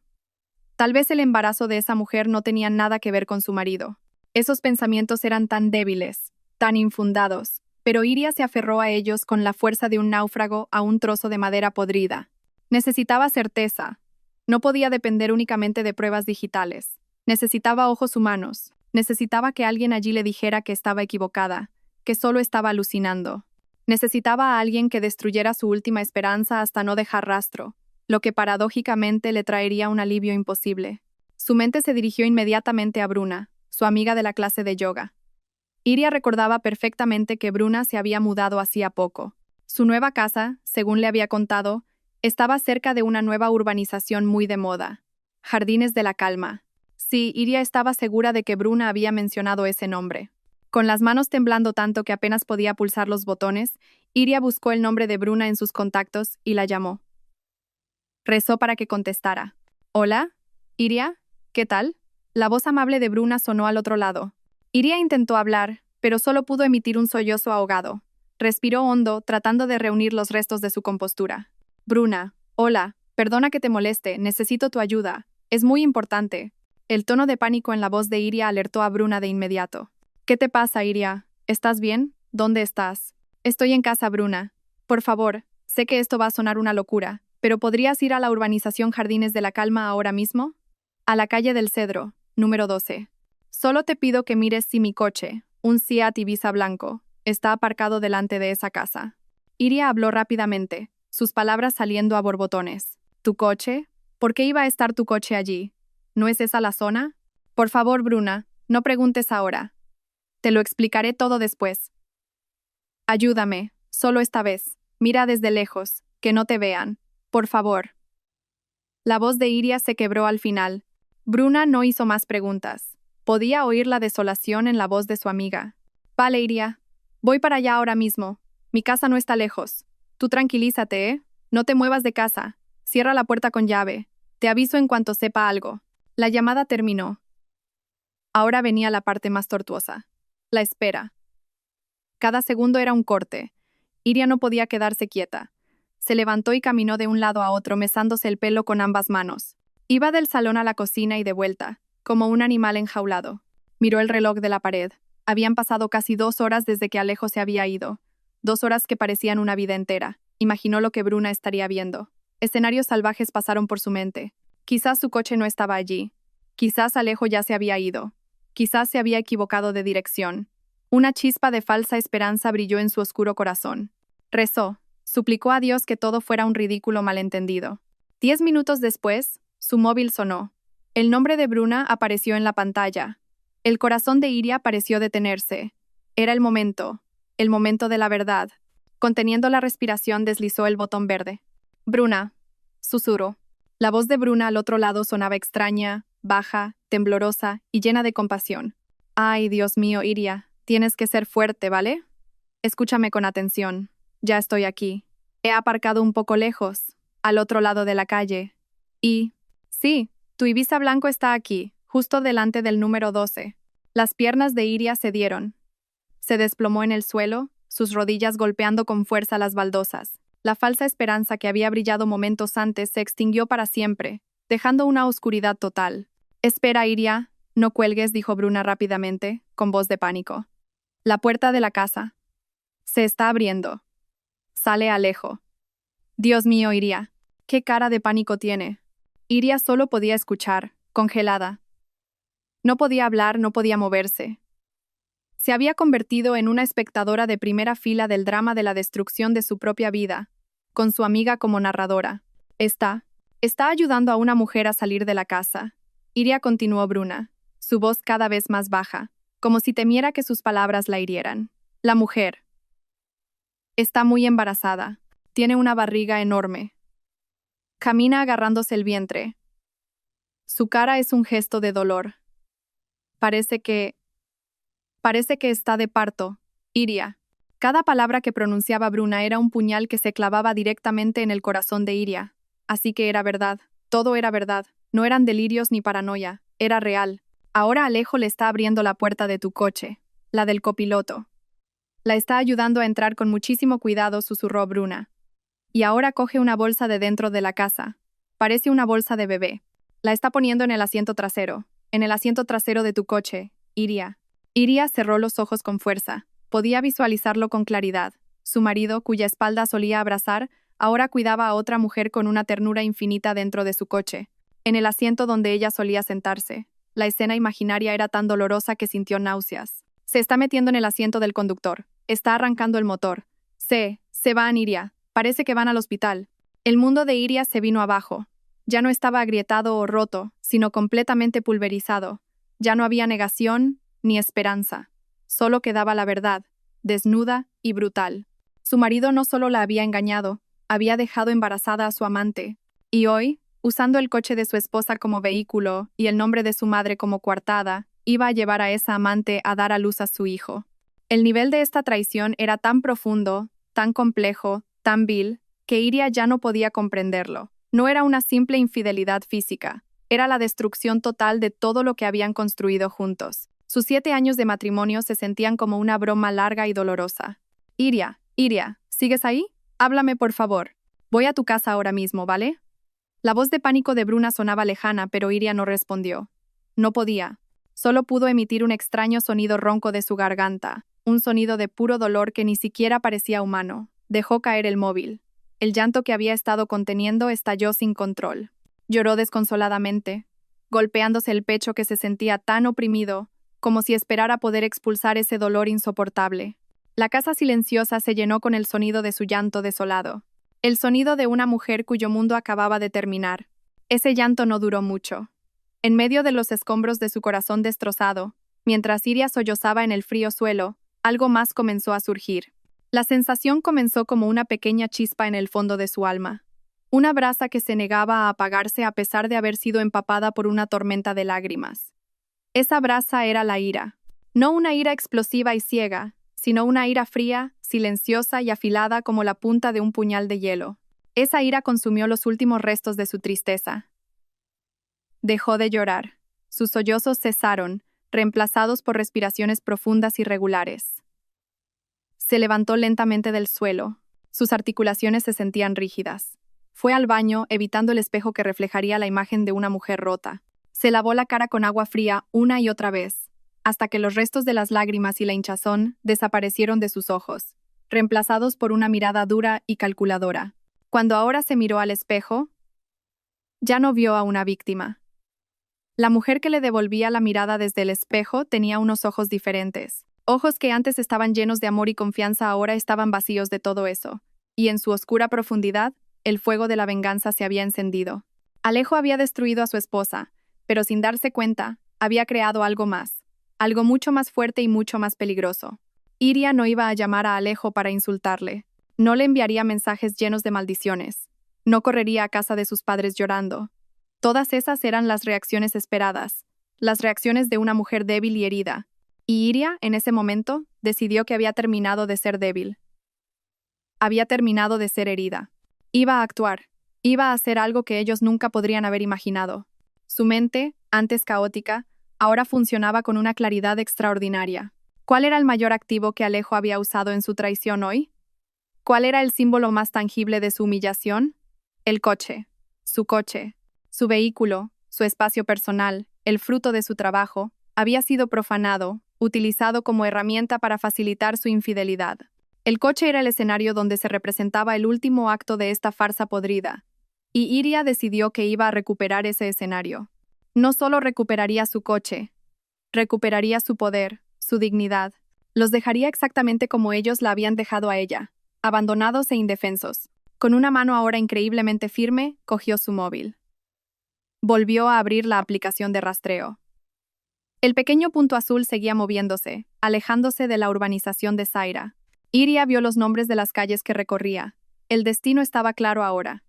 Speaker 1: Tal vez el embarazo de esa mujer no tenía nada que ver con su marido. Esos pensamientos eran tan débiles, tan infundados, pero Iria se aferró a ellos con la fuerza de un náufrago a un trozo de madera podrida. Necesitaba certeza. No podía depender únicamente de pruebas digitales. Necesitaba ojos humanos. Necesitaba que alguien allí le dijera que estaba equivocada, que solo estaba alucinando. Necesitaba a alguien que destruyera su última esperanza hasta no dejar rastro, lo que paradójicamente le traería un alivio imposible. Su mente se dirigió inmediatamente a Bruna, su amiga de la clase de yoga. Iria recordaba perfectamente que Bruna se había mudado hacía poco. Su nueva casa, según le había contado, estaba cerca de una nueva urbanización muy de moda. Jardines de la Calma. Sí, Iria estaba segura de que Bruna había mencionado ese nombre. Con las manos temblando tanto que apenas podía pulsar los botones, Iria buscó el nombre de Bruna en sus contactos y la llamó. Rezó para que contestara. «Hola, Iria, ¿qué tal?» La voz amable de Bruna sonó al otro lado. Iria intentó hablar, pero solo pudo emitir un sollozo ahogado. Respiró hondo, tratando de reunir los restos de su compostura. «Bruna, hola, perdona que te moleste, necesito tu ayuda. Es muy importante». El tono de pánico en la voz de Iria alertó a Bruna de inmediato. «¿Qué te pasa, Iria? ¿Estás bien? ¿Dónde estás?» «Estoy en casa, Bruna. Por favor, sé que esto va a sonar una locura, pero ¿podrías ir a la urbanización Jardines de la Calma ahora mismo?» «A la calle del Cedro, número 12. Solo te pido que mires si mi coche, un Seat Ibiza blanco, está aparcado delante de esa casa». Iria habló rápidamente, sus palabras saliendo a borbotones. «¿Tu coche? ¿Por qué iba a estar tu coche allí? ¿No es esa la zona?» «Por favor, Bruna, no preguntes ahora. Te lo explicaré todo después. Ayúdame, solo esta vez. Mira desde lejos, que no te vean. Por favor». La voz de Iria se quebró al final. Bruna no hizo más preguntas. Podía oír la desolación en la voz de su amiga. «Vale, Iria. Voy para allá ahora mismo. Mi casa no está lejos. Tú tranquilízate, ¿eh? No te muevas de casa. Cierra la puerta con llave. Te aviso en cuanto sepa algo». La llamada terminó. Ahora venía la parte más tortuosa. La espera. Cada segundo era un corte. Iria no podía quedarse quieta. Se levantó y caminó de un lado a otro mesándose el pelo con ambas manos. Iba del salón a la cocina y de vuelta, como un animal enjaulado. Miró el reloj de la pared. Habían pasado casi 2 horas desde que Alejo se había ido. 2 horas que parecían una vida entera. Imaginó lo que Bruna estaría viendo. Escenarios salvajes pasaron por su mente. Quizás su coche no estaba allí. Quizás Alejo ya se había ido. Quizás se había equivocado de dirección. Una chispa de falsa esperanza brilló en su oscuro corazón. Rezó. Suplicó a Dios que todo fuera un ridículo malentendido. 10 minutos después, su móvil sonó. El nombre de Bruna apareció en la pantalla. El corazón de Iria pareció detenerse. Era el momento de la verdad. Conteniendo la respiración, deslizó el botón verde. «Bruna», susurró. La voz de Bruna al otro lado sonaba extraña, baja, temblorosa y llena de compasión. «Ay, Dios mío, Iria, tienes que ser fuerte, ¿vale? Escúchame con atención. Ya estoy aquí. He aparcado un poco lejos, al otro lado de la calle. Y, sí, tu Ibiza blanco está aquí, justo delante del número 12. Las piernas de Iria cedieron. Se desplomó en el suelo, sus rodillas golpeando con fuerza las baldosas. La falsa esperanza que había brillado momentos antes se extinguió para siempre, dejando una oscuridad total. «Espera, Iria, no cuelgues», dijo Bruna rápidamente, con voz de pánico. La puerta de la casa. Se está abriendo. Sale Alejo. Dios mío, Iria. ¿Qué cara de pánico tiene? Iria solo podía escuchar, congelada. No podía hablar, no podía moverse. Se había convertido en una espectadora de primera fila del drama de la destrucción de su propia vida, con su amiga como narradora. Está ayudando a una mujer a salir de la casa. Iria, continuó Bruna, su voz cada vez más baja, como si temiera que sus palabras la hirieran. La mujer. Está muy embarazada. Tiene una barriga enorme. Camina agarrándose el vientre. Su cara es un gesto de dolor. Parece que está de parto. Iria. Cada palabra que pronunciaba Bruna era un puñal que se clavaba directamente en el corazón de Iria. Así que era verdad. Todo era verdad. No eran delirios ni paranoia. Era real. Ahora Alejo le está abriendo la puerta de tu coche. La del copiloto. La está ayudando a entrar con muchísimo cuidado, susurró Bruna. Y ahora coge una bolsa de dentro de la casa. Parece una bolsa de bebé. La está poniendo en el asiento trasero. En el asiento trasero de tu coche, Iria. Iria cerró los ojos con fuerza. Podía visualizarlo con claridad. Su marido, cuya espalda solía abrazar, ahora cuidaba a otra mujer con una ternura infinita dentro de su coche, en el asiento donde ella solía sentarse. La escena imaginaria era tan dolorosa que sintió náuseas. Se está metiendo en el asiento del conductor. Está arrancando el motor. Se van, Iria. Parece que van al hospital. El mundo de Iria se vino abajo. Ya no estaba agrietado o roto, sino completamente pulverizado. Ya no había negación ni esperanza. Solo quedaba la verdad, desnuda y brutal. Su marido no solo la había engañado, había dejado embarazada a su amante. Y hoy, usando el coche de su esposa como vehículo y el nombre de su madre como coartada, iba a llevar a esa amante a dar a luz a su hijo. El nivel de esta traición era tan profundo, tan complejo, tan vil, que Iria ya no podía comprenderlo. No era una simple infidelidad física, era la destrucción total de todo lo que habían construido juntos. Sus 7 años de matrimonio se sentían como una broma larga y dolorosa. Iria, ¿sigues ahí? Háblame, por favor. Voy a tu casa ahora mismo, ¿vale? La voz de pánico de Bruna sonaba lejana, pero Iria no respondió. No podía. Solo pudo emitir un extraño sonido ronco de su garganta, un sonido de puro dolor que ni siquiera parecía humano. Dejó caer el móvil. El llanto que había estado conteniendo estalló sin control. Lloró desconsoladamente, golpeándose el pecho que se sentía tan oprimido, como si esperara poder expulsar ese dolor insoportable. La casa silenciosa se llenó con el sonido de su llanto desolado. El sonido de una mujer cuyo mundo acababa de terminar. Ese llanto no duró mucho. En medio de los escombros de su corazón destrozado, mientras Iria sollozaba en el frío suelo, algo más comenzó a surgir. La sensación comenzó como una pequeña chispa en el fondo de su alma. Una brasa que se negaba a apagarse a pesar de haber sido empapada por una tormenta de lágrimas. Esa brasa era la ira. No una ira explosiva y ciega, sino una ira fría, silenciosa y afilada como la punta de un puñal de hielo. Esa ira consumió los últimos restos de su tristeza. Dejó de llorar. Sus sollozos cesaron, reemplazados por respiraciones profundas y regulares. Se levantó lentamente del suelo. Sus articulaciones se sentían rígidas. Fue al baño, evitando el espejo que reflejaría la imagen de una mujer rota. Se lavó la cara con agua fría una y otra vez, hasta que los restos de las lágrimas y la hinchazón desaparecieron de sus ojos, reemplazados por una mirada dura y calculadora. Cuando ahora se miró al espejo, ya no vio a una víctima. La mujer que le devolvía la mirada desde el espejo tenía unos ojos diferentes. Ojos que antes estaban llenos de amor y confianza ahora estaban vacíos de todo eso, y en su oscura profundidad, el fuego de la venganza se había encendido. Alejo había destruido a su esposa, pero sin darse cuenta, había creado algo más, algo mucho más fuerte y mucho más peligroso. Iria no iba a llamar a Alejo para insultarle, no le enviaría mensajes llenos de maldiciones, no correría a casa de sus padres llorando. Todas esas eran las reacciones esperadas, las reacciones de una mujer débil y herida. Y Iria, en ese momento, decidió que había terminado de ser débil. Había terminado de ser herida. Iba a actuar. Iba a hacer algo que ellos nunca podrían haber imaginado. Su mente, antes caótica, ahora funcionaba con una claridad extraordinaria. ¿Cuál era el mayor activo que Alejo había usado en su traición hoy? ¿Cuál era el símbolo más tangible de su humillación? El coche. Su vehículo, su espacio personal, el fruto de su trabajo, había sido profanado, utilizado como herramienta para facilitar su infidelidad. El coche era el escenario donde se representaba el último acto de esta farsa podrida, y Iria decidió que iba a recuperar ese escenario. No solo recuperaría su coche, recuperaría su poder, su dignidad. Los dejaría exactamente como ellos la habían dejado a ella, abandonados e indefensos. Con una mano ahora increíblemente firme, cogió su móvil. Volvió a abrir la aplicación de rastreo. El pequeño punto azul seguía moviéndose, alejándose de la urbanización de Zaira. Iria vio los nombres de las calles que recorría. El destino estaba claro ahora.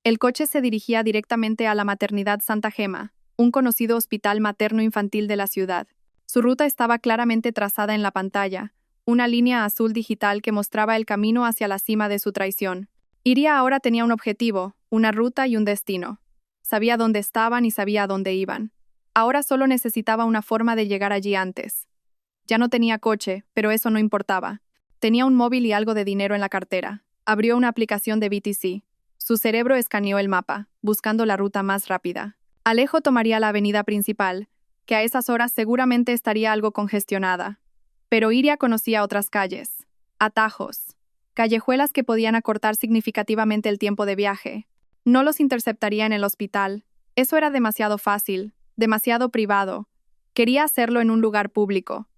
Speaker 1: El coche se dirigía directamente a la Maternidad Santa Gema, un conocido hospital materno-infantil de la ciudad. Su ruta estaba claramente trazada en la pantalla, una línea azul digital que mostraba el camino hacia la cima de su traición. Iria ahora tenía un objetivo, una ruta y un destino. Sabía dónde estaban y sabía a dónde iban. Ahora solo necesitaba una forma de llegar allí antes. Ya no tenía coche, pero eso no importaba. Tenía un móvil y algo de dinero en la cartera. Abrió una aplicación de BTC. Su cerebro escaneó el mapa, buscando la ruta más rápida. Alejo tomaría la avenida principal, que a esas horas seguramente estaría algo congestionada. Pero Iria conocía otras calles, atajos, callejuelas que podían acortar significativamente el tiempo de viaje. No los interceptaría en el hospital. Eso era demasiado fácil, demasiado privado. Quería hacerlo en un lugar público.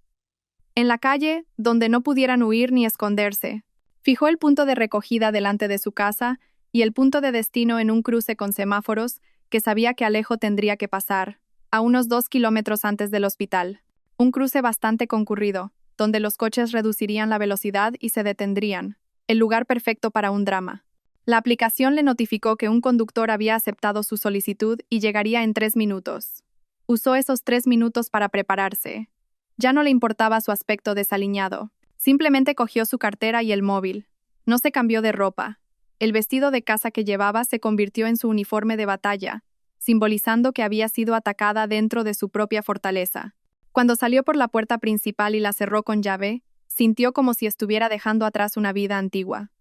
Speaker 1: En la calle, donde no pudieran huir ni esconderse. Fijó el punto de recogida delante de su casa y el punto de destino en un cruce con semáforos que sabía que Alejo tendría que pasar, a unos 2 kilómetros antes del hospital. Un cruce bastante concurrido, donde los coches reducirían la velocidad y se detendrían. El lugar perfecto para un drama. La aplicación le notificó que un conductor había aceptado su solicitud y llegaría en 3 minutos. Usó esos 3 minutos para prepararse. Ya no le importaba su aspecto desaliñado. Simplemente cogió su cartera y el móvil. No se cambió de ropa. El vestido de casa que llevaba se convirtió en su uniforme de batalla, simbolizando que había sido atacada dentro de su propia fortaleza. Cuando salió por la puerta principal y la cerró con llave, sintió como si estuviera dejando atrás una vida antigua.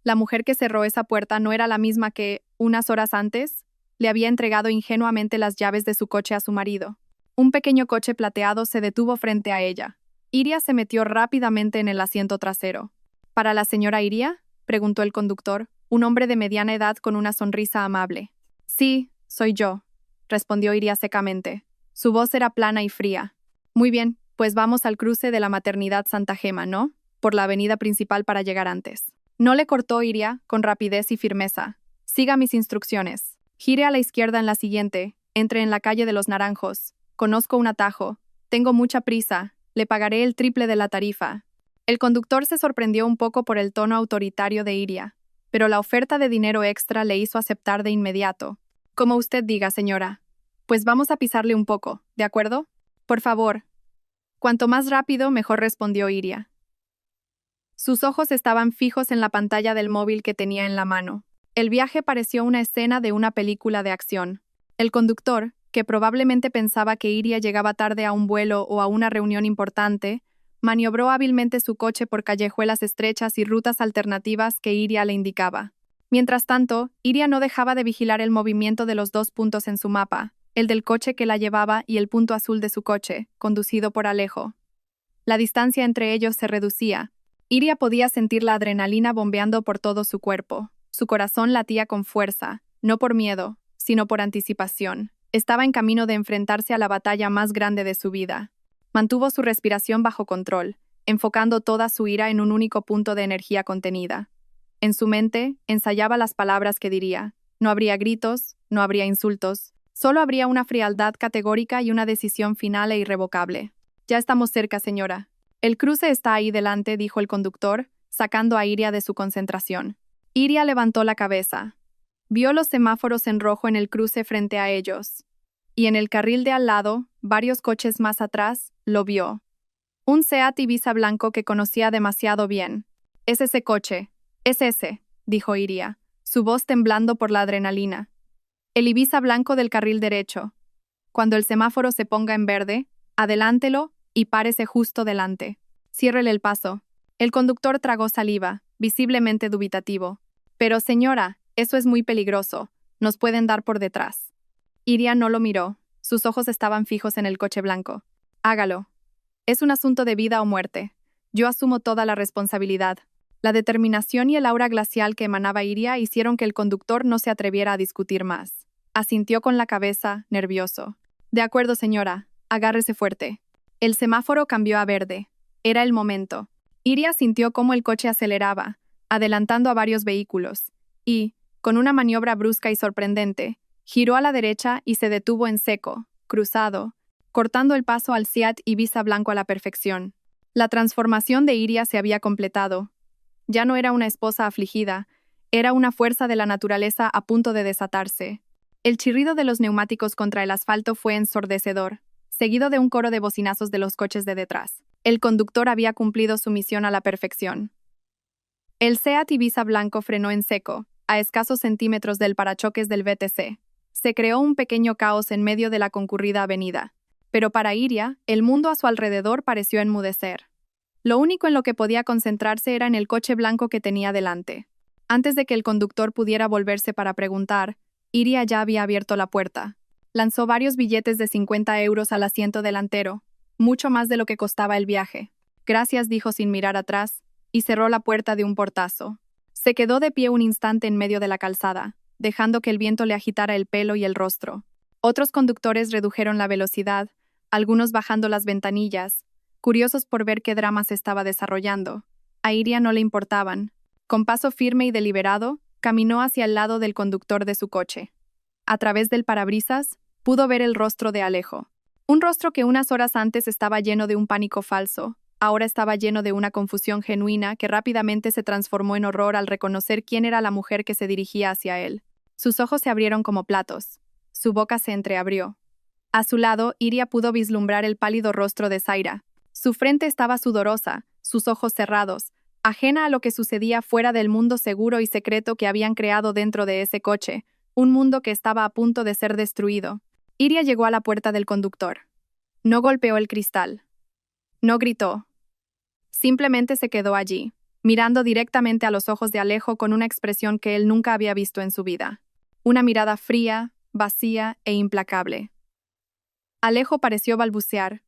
Speaker 1: La mujer que cerró esa puerta no era la misma que, unas horas antes, le había entregado ingenuamente las llaves de su coche a su marido. Un pequeño coche plateado se detuvo frente a ella. Iria se metió rápidamente en el asiento trasero. ¿Para la señora Iria?, preguntó el conductor, un hombre de mediana edad con una sonrisa amable. Sí, soy yo, respondió Iria secamente. Su voz era plana y fría. Muy bien, pues vamos al cruce de la Maternidad Santa Gema, ¿no? Por la avenida principal para llegar antes. No le cortó Iria, con rapidez y firmeza. Siga mis instrucciones. Gire a la izquierda en la siguiente, entre en la calle de los Naranjos. Conozco un atajo. Tengo mucha prisa. Le pagaré el triple de la tarifa. El conductor se sorprendió un poco por el tono autoritario de Iria, pero la oferta de dinero extra le hizo aceptar de inmediato. Como usted diga, señora. Pues vamos a pisarle un poco, ¿de acuerdo? Por favor. Cuanto más rápido, mejor, respondió Iria. Sus ojos estaban fijos en la pantalla del móvil que tenía en la mano. El viaje pareció una escena de una película de acción. El conductor, que probablemente pensaba que Iria llegaba tarde a un vuelo o a una reunión importante, maniobró hábilmente su coche por callejuelas estrechas y rutas alternativas que Iria le indicaba. Mientras tanto, Iria no dejaba de vigilar el movimiento de los 2 puntos en su mapa, el del coche que la llevaba y el punto azul de su coche, conducido por Alejo. La distancia entre ellos se reducía. Iria podía sentir la adrenalina bombeando por todo su cuerpo. Su corazón latía con fuerza, no por miedo, sino por anticipación. Estaba en camino de enfrentarse a la batalla más grande de su vida. Mantuvo su respiración bajo control, enfocando toda su ira en un único punto de energía contenida. En su mente, ensayaba las palabras que diría. No habría gritos, no habría insultos, solo habría una frialdad categórica y una decisión final e irrevocable. Ya estamos cerca, señora. El cruce está ahí delante, dijo el conductor, sacando a Iria de su concentración. Iria levantó la cabeza. Vio los semáforos en rojo en el cruce frente a ellos. Y en el carril de al lado, varios coches más atrás, lo vio. Un Seat Ibiza blanco que conocía demasiado bien. Es ese coche. Es ese, dijo Iria, su voz temblando por la adrenalina. El Ibiza blanco del carril derecho. Cuando el semáforo se ponga en verde, adelántelo y párese justo delante. Ciérrele el paso. El conductor tragó saliva, visiblemente dubitativo. Pero señora, eso es muy peligroso. Nos pueden dar por detrás. Iria no lo miró. Sus ojos estaban fijos en el coche blanco. Hágalo. Es un asunto de vida o muerte. Yo asumo toda la responsabilidad. La determinación y el aura glacial que emanaba Iria hicieron que el conductor no se atreviera a discutir más. Asintió con la cabeza, nervioso. De acuerdo, señora. Agárrese fuerte. El semáforo cambió a verde. Era el momento. Iria sintió cómo el coche aceleraba, adelantando a varios vehículos, y, con una maniobra brusca y sorprendente, giró a la derecha y se detuvo en seco, cruzado, cortando el paso al Seat Ibiza blanco a la perfección. La transformación de Iria se había completado. Ya no era una esposa afligida, era una fuerza de la naturaleza a punto de desatarse. El chirrido de los neumáticos contra el asfalto fue ensordecedor, seguido de un coro de bocinazos de los coches de detrás. El conductor había cumplido su misión a la perfección. El Seat Ibiza blanco frenó en seco, a escasos centímetros del parachoques del VTC. Se creó un pequeño caos en medio de la concurrida avenida. Pero para Iria, el mundo a su alrededor pareció enmudecer. Lo único en lo que podía concentrarse era en el coche blanco que tenía delante. Antes de que el conductor pudiera volverse para preguntar, Iria ya había abierto la puerta. Lanzó varios billetes de 50 euros al asiento delantero, mucho más de lo que costaba el viaje. Gracias, dijo sin mirar atrás, y cerró la puerta de un portazo. Se quedó de pie un instante en medio de la calzada, dejando que el viento le agitara el pelo y el rostro. Otros conductores redujeron la velocidad, algunos bajando las ventanillas, curiosos por ver qué drama se estaba desarrollando. A Iria no le importaban. Con paso firme y deliberado, caminó hacia el lado del conductor de su coche. A través del parabrisas, pudo ver el rostro de Alejo. Un rostro que unas horas antes estaba lleno de un pánico falso, ahora estaba lleno de una confusión genuina que rápidamente se transformó en horror al reconocer quién era la mujer que se dirigía hacia él. Sus ojos se abrieron como platos. Su boca se entreabrió. A su lado, Iria pudo vislumbrar el pálido rostro de Zaira. Su frente estaba sudorosa, sus ojos cerrados, ajena a lo que sucedía fuera del mundo seguro y secreto que habían creado dentro de ese coche, un mundo que estaba a punto de ser destruido. Iria llegó a la puerta del conductor. No golpeó el cristal. No gritó. Simplemente se quedó allí, mirando directamente a los ojos de Alejo con una expresión que él nunca había visto en su vida. Una mirada fría, vacía e implacable. Alejo pareció balbucear.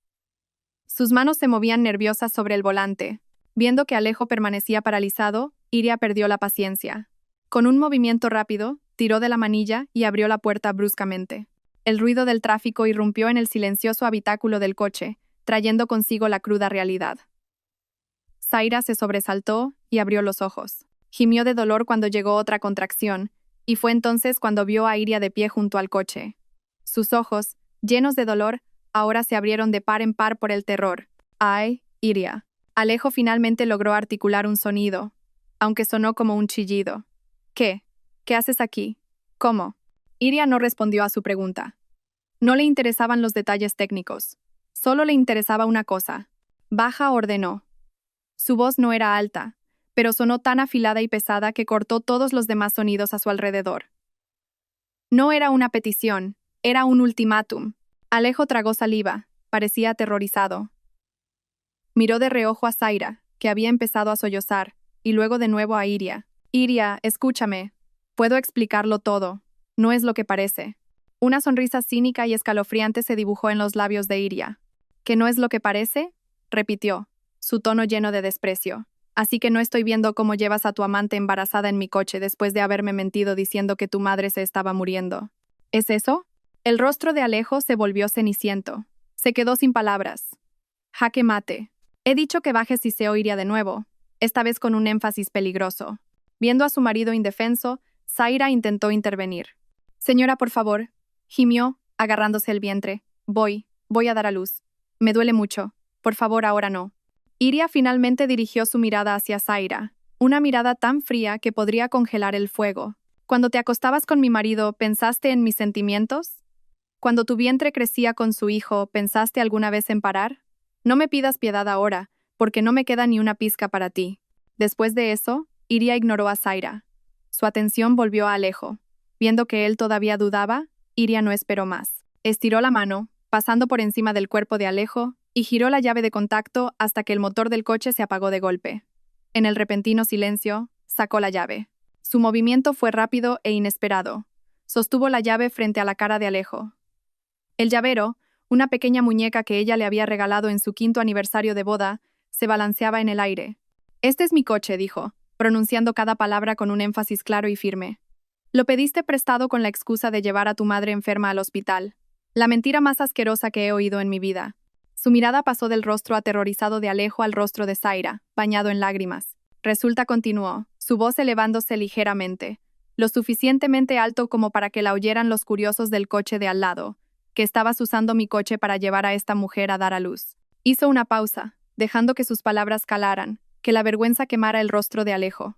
Speaker 1: Sus manos se movían nerviosas sobre el volante. Viendo que Alejo permanecía paralizado, Iria perdió la paciencia. Con un movimiento rápido, tiró de la manilla y abrió la puerta bruscamente. El ruido del tráfico irrumpió en el silencioso habitáculo del coche, trayendo consigo la cruda realidad. Zaira se sobresaltó y abrió los ojos. Gimió de dolor cuando llegó otra contracción, y fue entonces cuando vio a Iria de pie junto al coche. Sus ojos, llenos de dolor, ahora se abrieron de par en par por el terror. ¡Ay, Iria! Alejo finalmente logró articular un sonido, aunque sonó como un chillido. ¿Qué? ¿Qué haces aquí? ¿Cómo? Iria no respondió a su pregunta. No le interesaban los detalles técnicos. Solo le interesaba una cosa. Baja, ordenó. Su voz no era alta, pero sonó tan afilada y pesada que cortó todos los demás sonidos a su alrededor. No era una petición, era un ultimátum. Alejo tragó saliva, parecía aterrorizado. Miró de reojo a Zaira, que había empezado a sollozar, y luego de nuevo a Iria. Iria, escúchame. Puedo explicarlo todo. No es lo que parece. Una sonrisa cínica y escalofriante se dibujó en los labios de Iria. ¿Que no es lo que parece? Repitió, su tono lleno de desprecio. Así que no estoy viendo cómo llevas a tu amante embarazada en mi coche después de haberme mentido diciendo que tu madre se estaba muriendo. ¿Es eso? El rostro de Alejo se volvió ceniciento. Se quedó sin palabras. Jaque mate. He dicho que bajes y se oiría de nuevo, esta vez con un énfasis peligroso. Viendo a su marido indefenso, Zaira intentó intervenir. Señora, por favor, gimió, agarrándose el vientre. Voy a dar a luz. Me duele mucho. Por favor, ahora no. Iria finalmente dirigió su mirada hacia Zaira, una mirada tan fría que podría congelar el fuego. Cuando te acostabas con mi marido, ¿pensaste en mis sentimientos? Cuando tu vientre crecía con su hijo, ¿pensaste alguna vez en parar? No me pidas piedad ahora, porque no me queda ni una pizca para ti. Después de eso, Iria ignoró a Zaira. Su atención volvió a Alejo. Viendo que él todavía dudaba, Iria no esperó más. Estiró la mano, pasando por encima del cuerpo de Alejo, y giró la llave de contacto hasta que el motor del coche se apagó de golpe. En el repentino silencio, sacó la llave. Su movimiento fue rápido e inesperado. Sostuvo la llave frente a la cara de Alejo. El llavero, una pequeña muñeca que ella le había regalado en su 5º aniversario de boda, se balanceaba en el aire. «Este es mi coche», dijo, pronunciando cada palabra con un énfasis claro y firme. «Lo pediste prestado con la excusa de llevar a tu madre enferma al hospital. La mentira más asquerosa que he oído en mi vida». Su mirada pasó del rostro aterrorizado de Alejo al rostro de Zaira, bañado en lágrimas. Resulta, continuó, su voz elevándose ligeramente, lo suficientemente alto como para que la oyeran los curiosos del coche de al lado, que estabas usando mi coche para llevar a esta mujer a dar a luz. Hizo una pausa, dejando que sus palabras calaran, que la vergüenza quemara el rostro de Alejo.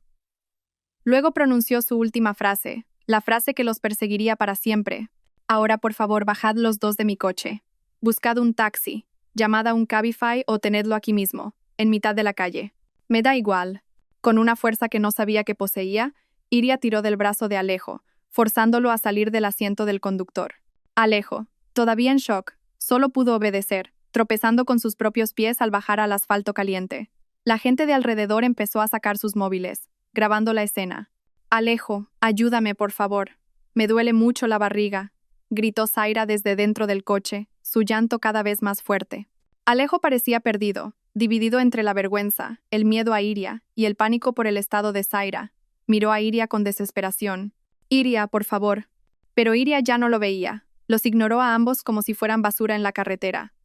Speaker 1: Luego pronunció su última frase, la frase que los perseguiría para siempre. «Ahora, por favor, bajad los dos de mi coche. Buscad un taxi, llamad a un Cabify o tenedlo aquí mismo, en mitad de la calle. Me da igual». Con una fuerza que no sabía que poseía, Iria tiró del brazo de Alejo, forzándolo a salir del asiento del conductor. Alejo, todavía en shock, solo pudo obedecer, tropezando con sus propios pies al bajar al asfalto caliente. La gente de alrededor empezó a sacar sus móviles, grabando la escena. «Alejo, ayúdame, por favor. Me duele mucho la barriga», gritó Zaira desde dentro del coche, su llanto cada vez más fuerte. Alejo parecía perdido, dividido entre la vergüenza, el miedo a Iria y el pánico por el estado de Zaira. Miró a Iria con desesperación. «Iria, por favor». Pero Iria ya no lo veía. Los ignoró a ambos como si fueran basura en la carretera.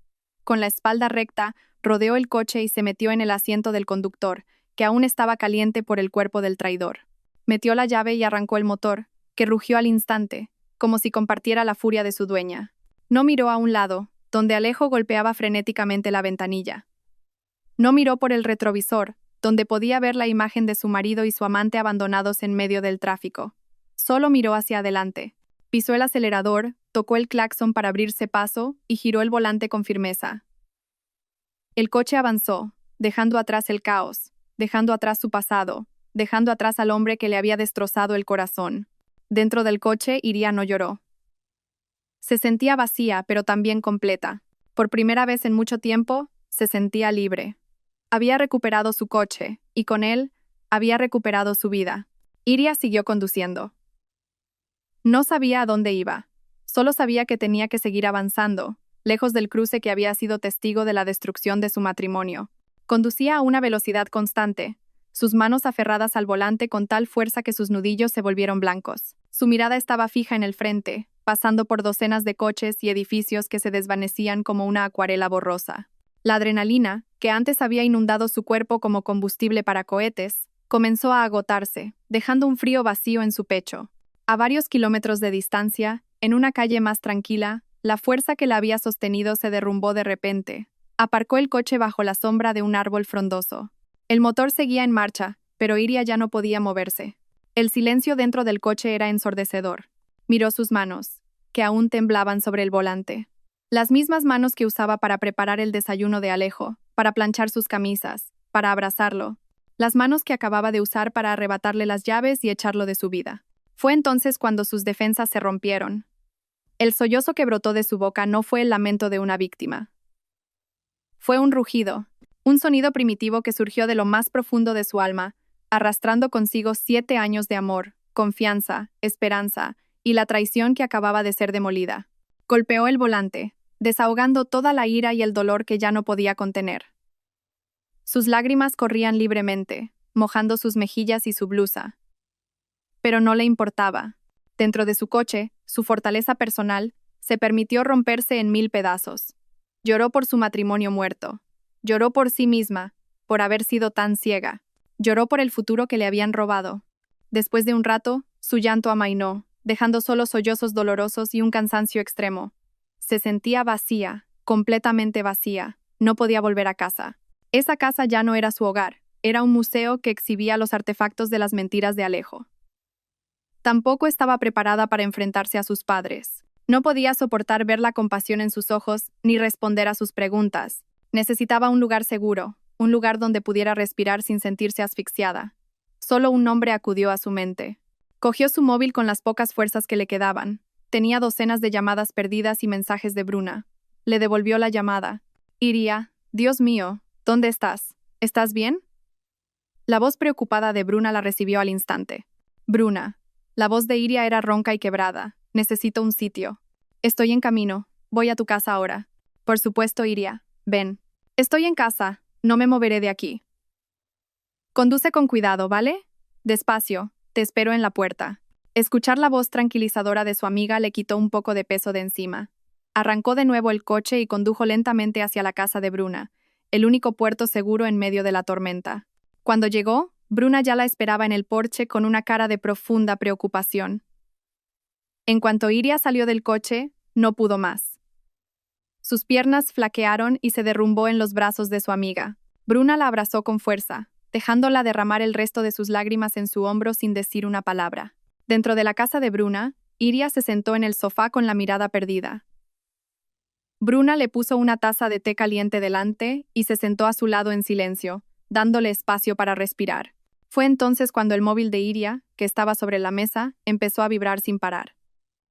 Speaker 1: Con la espalda recta, rodeó el coche y se metió en el asiento del conductor, que aún estaba caliente por el cuerpo del traidor. Metió la llave y arrancó el motor, que rugió al instante, como si compartiera la furia de su dueña. No miró a un lado, donde Alejo golpeaba frenéticamente la ventanilla. No miró por el retrovisor, donde podía ver la imagen de su marido y su amante abandonados en medio del tráfico. Solo miró hacia adelante. Pisó el acelerador, tocó el claxon para abrirse paso y giró el volante con firmeza. El coche avanzó, dejando atrás el caos, dejando atrás su pasado, dejando atrás al hombre que le había destrozado el corazón. Dentro del coche, Iria no lloró. Se sentía vacía, pero también completa. Por primera vez en mucho tiempo, se sentía libre. Había recuperado su coche, y con él, había recuperado su vida. Iria siguió conduciendo. No sabía a dónde iba. Solo sabía que tenía que seguir avanzando, lejos del cruce que había sido testigo de la destrucción de su matrimonio. Conducía a una velocidad constante, sus manos aferradas al volante con tal fuerza que sus nudillos se volvieron blancos. Su mirada estaba fija en el frente, pasando por docenas de coches y edificios que se desvanecían como una acuarela borrosa. La adrenalina, que antes había inundado su cuerpo como combustible para cohetes, comenzó a agotarse, dejando un frío vacío en su pecho. A varios kilómetros de distancia, en una calle más tranquila, la fuerza que la había sostenido se derrumbó de repente. Aparcó el coche bajo la sombra de un árbol frondoso. El motor seguía en marcha, pero Iria ya no podía moverse. El silencio dentro del coche era ensordecedor. Miró sus manos, que aún temblaban sobre el volante. Las mismas manos que usaba para preparar el desayuno de Alejo, para planchar sus camisas, para abrazarlo. Las manos que acababa de usar para arrebatarle las llaves y echarlo de su vida. Fue entonces cuando sus defensas se rompieron. El sollozo que brotó de su boca no fue el lamento de una víctima. Fue un rugido, un sonido primitivo que surgió de lo más profundo de su alma, arrastrando consigo 7 años de amor, confianza, esperanza y la traición que acababa de ser demolida. Golpeó el volante, desahogando toda la ira y el dolor que ya no podía contener. Sus lágrimas corrían libremente, mojando sus mejillas y su blusa. Pero no le importaba. Dentro de su coche, su fortaleza personal, se permitió romperse en 1000 pedazos. Lloró por su matrimonio muerto. Lloró por sí misma, por haber sido tan ciega. Lloró por el futuro que le habían robado. Después de un rato, su llanto amainó, dejando solo sollozos dolorosos y un cansancio extremo. Se sentía vacía, completamente vacía. No podía volver a casa. Esa casa ya no era su hogar, era un museo que exhibía los artefactos de las mentiras de Alejo. Tampoco estaba preparada para enfrentarse a sus padres. No podía soportar ver la compasión en sus ojos ni responder a sus preguntas. Necesitaba un lugar seguro, un lugar donde pudiera respirar sin sentirse asfixiada. Solo un nombre acudió a su mente. Cogió su móvil con las pocas fuerzas que le quedaban. Tenía docenas de llamadas perdidas y mensajes de Bruna. Le devolvió la llamada. Iria, Dios mío, ¿dónde estás? ¿Estás bien? La voz preocupada de Bruna la recibió al instante. Bruna. La voz de Iria era ronca y quebrada. Necesito un sitio. Estoy en camino. Voy a tu casa ahora. Por supuesto, Iria. Ven. Estoy en casa. No me moveré de aquí. Conduce con cuidado, ¿vale? Despacio. Te espero en la puerta. Escuchar la voz tranquilizadora de su amiga le quitó un poco de peso de encima. Arrancó de nuevo el coche y condujo lentamente hacia la casa de Bruna, el único puerto seguro en medio de la tormenta. Cuando llegó, Bruna ya la esperaba en el porche con una cara de profunda preocupación. En cuanto Iria salió del coche, no pudo más. Sus piernas flaquearon y se derrumbó en los brazos de su amiga. Bruna la abrazó con fuerza, dejándola derramar el resto de sus lágrimas en su hombro sin decir una palabra. Dentro de la casa de Bruna, Iria se sentó en el sofá con la mirada perdida. Bruna le puso una taza de té caliente delante y se sentó a su lado en silencio, dándole espacio para respirar. Fue entonces cuando el móvil de Iria, que estaba sobre la mesa, empezó a vibrar sin parar.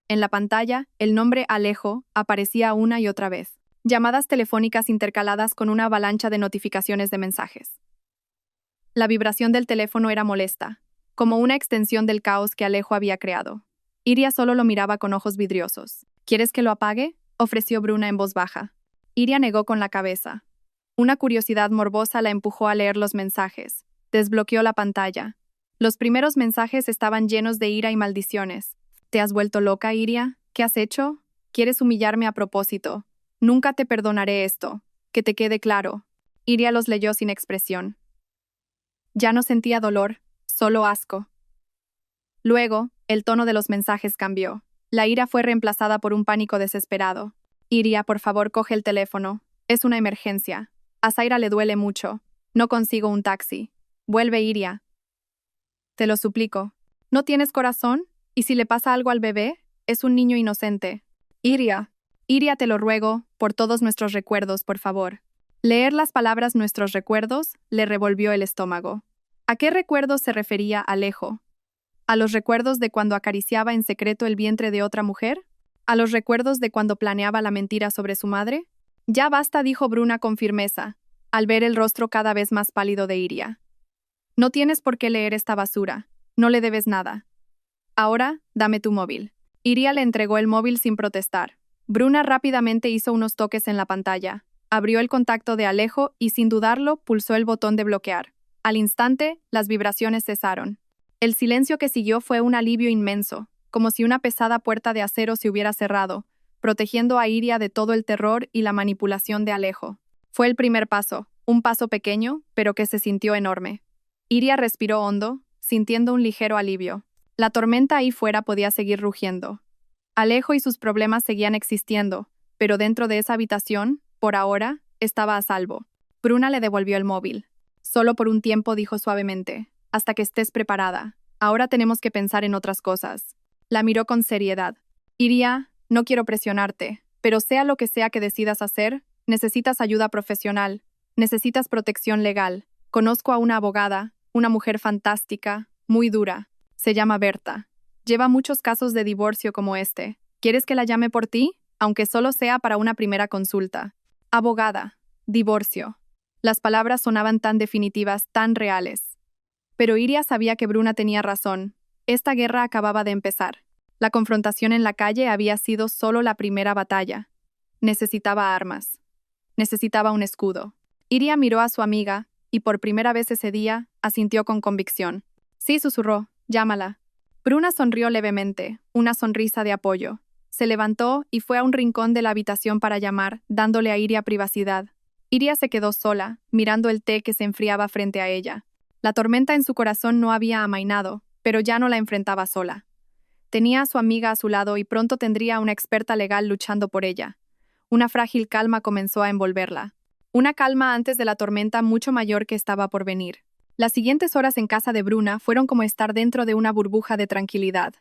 Speaker 1: En la pantalla, el nombre Alejo aparecía una y otra vez. Llamadas telefónicas intercaladas con una avalancha de notificaciones de mensajes. La vibración del teléfono era molesta, como una extensión del caos que Alejo había creado. Iria solo lo miraba con ojos vidriosos. ¿Quieres que lo apague?, ofreció Bruna en voz baja. Iria negó con la cabeza. Una curiosidad morbosa la empujó a leer los mensajes. Desbloqueó la pantalla. Los primeros mensajes estaban llenos de ira y maldiciones. ¿Te has vuelto loca, Iria? ¿Qué has hecho? ¿Quieres humillarme a propósito? Nunca te perdonaré esto. Que te quede claro. Iria los leyó sin expresión. Ya no sentía dolor, solo asco. Luego, el tono de los mensajes cambió. La ira fue reemplazada por un pánico desesperado. Iria, por favor, coge el teléfono. Es una emergencia. A Zaira le duele mucho. No consigo un taxi. Vuelve, Iria. Te lo suplico. ¿No tienes corazón? ¿Y si le pasa algo al bebé? Es un niño inocente. Iria. Iria, te lo ruego, por todos nuestros recuerdos, por favor. Leer las palabras nuestros recuerdos le revolvió el estómago. ¿A qué recuerdos se refería Alejo? ¿A los recuerdos de cuando acariciaba en secreto el vientre de otra mujer? ¿A los recuerdos de cuando planeaba la mentira sobre su madre? Ya basta, dijo Bruna con firmeza, al ver el rostro cada vez más pálido de Iria. No tienes por qué leer esta basura. No le debes nada. Ahora, dame tu móvil. Iria le entregó el móvil sin protestar. Bruna rápidamente hizo unos toques en la pantalla. Abrió el contacto de Alejo y, sin dudarlo, pulsó el botón de bloquear. Al instante, las vibraciones cesaron. El silencio que siguió fue un alivio inmenso, como si una pesada puerta de acero se hubiera cerrado, protegiendo a Iria de todo el terror y la manipulación de Alejo. Fue el primer paso, un paso pequeño, pero que se sintió enorme. Iria respiró hondo, sintiendo un ligero alivio. La tormenta ahí fuera podía seguir rugiendo. Alejo y sus problemas seguían existiendo, pero dentro de esa habitación, por ahora, estaba a salvo. Bruna le devolvió el móvil. Solo por un tiempo, dijo suavemente. Hasta que estés preparada. Ahora tenemos que pensar en otras cosas. La miró con seriedad. Iria, no quiero presionarte, pero sea lo que sea que decidas hacer, necesitas ayuda profesional, necesitas protección legal. Conozco a una abogada, una mujer fantástica, muy dura. Se llama Berta. Lleva muchos casos de divorcio como este. ¿Quieres que la llame por ti? Aunque solo sea para una primera consulta. Abogada. Divorcio. Las palabras sonaban tan definitivas, tan reales. Pero Iria sabía que Bruna tenía razón. Esta guerra acababa de empezar. La confrontación en la calle había sido solo la primera batalla. Necesitaba armas. Necesitaba un escudo. Iria miró a su amiga y por primera vez ese día asintió con convicción. Sí, susurró, llámala. Bruna sonrió levemente, una sonrisa de apoyo. Se levantó y fue a un rincón de la habitación para llamar, dándole a Iria privacidad. Iria se quedó sola, mirando el té que se enfriaba frente a ella. La tormenta en su corazón no había amainado, pero ya no la enfrentaba sola. Tenía a su amiga a su lado y pronto tendría a una experta legal luchando por ella. Una frágil calma comenzó a envolverla. Una calma antes de la tormenta mucho mayor que estaba por venir. Las siguientes horas en casa de Bruna fueron como estar dentro de una burbuja de tranquilidad.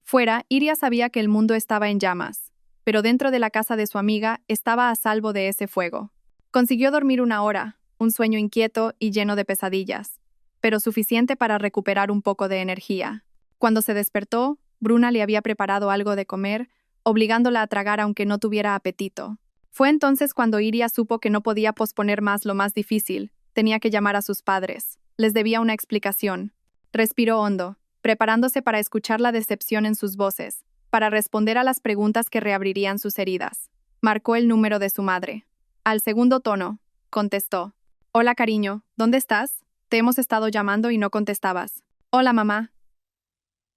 Speaker 1: Fuera, Iria sabía que el mundo estaba en llamas, pero dentro de la casa de su amiga estaba a salvo de ese fuego. Consiguió dormir una hora, un sueño inquieto y lleno de pesadillas, pero suficiente para recuperar un poco de energía. Cuando se despertó, Bruna le había preparado algo de comer, obligándola a tragar aunque no tuviera apetito. Fue entonces cuando Iria supo que no podía posponer más lo más difícil. Tenía que llamar a sus padres. Les debía una explicación. Respiró hondo, preparándose para escuchar la decepción en sus voces, para responder a las preguntas que reabrirían sus heridas. Marcó el número de su madre. Al segundo tono, contestó. Hola, cariño, ¿dónde estás? Te hemos estado llamando y no contestabas. Hola, mamá.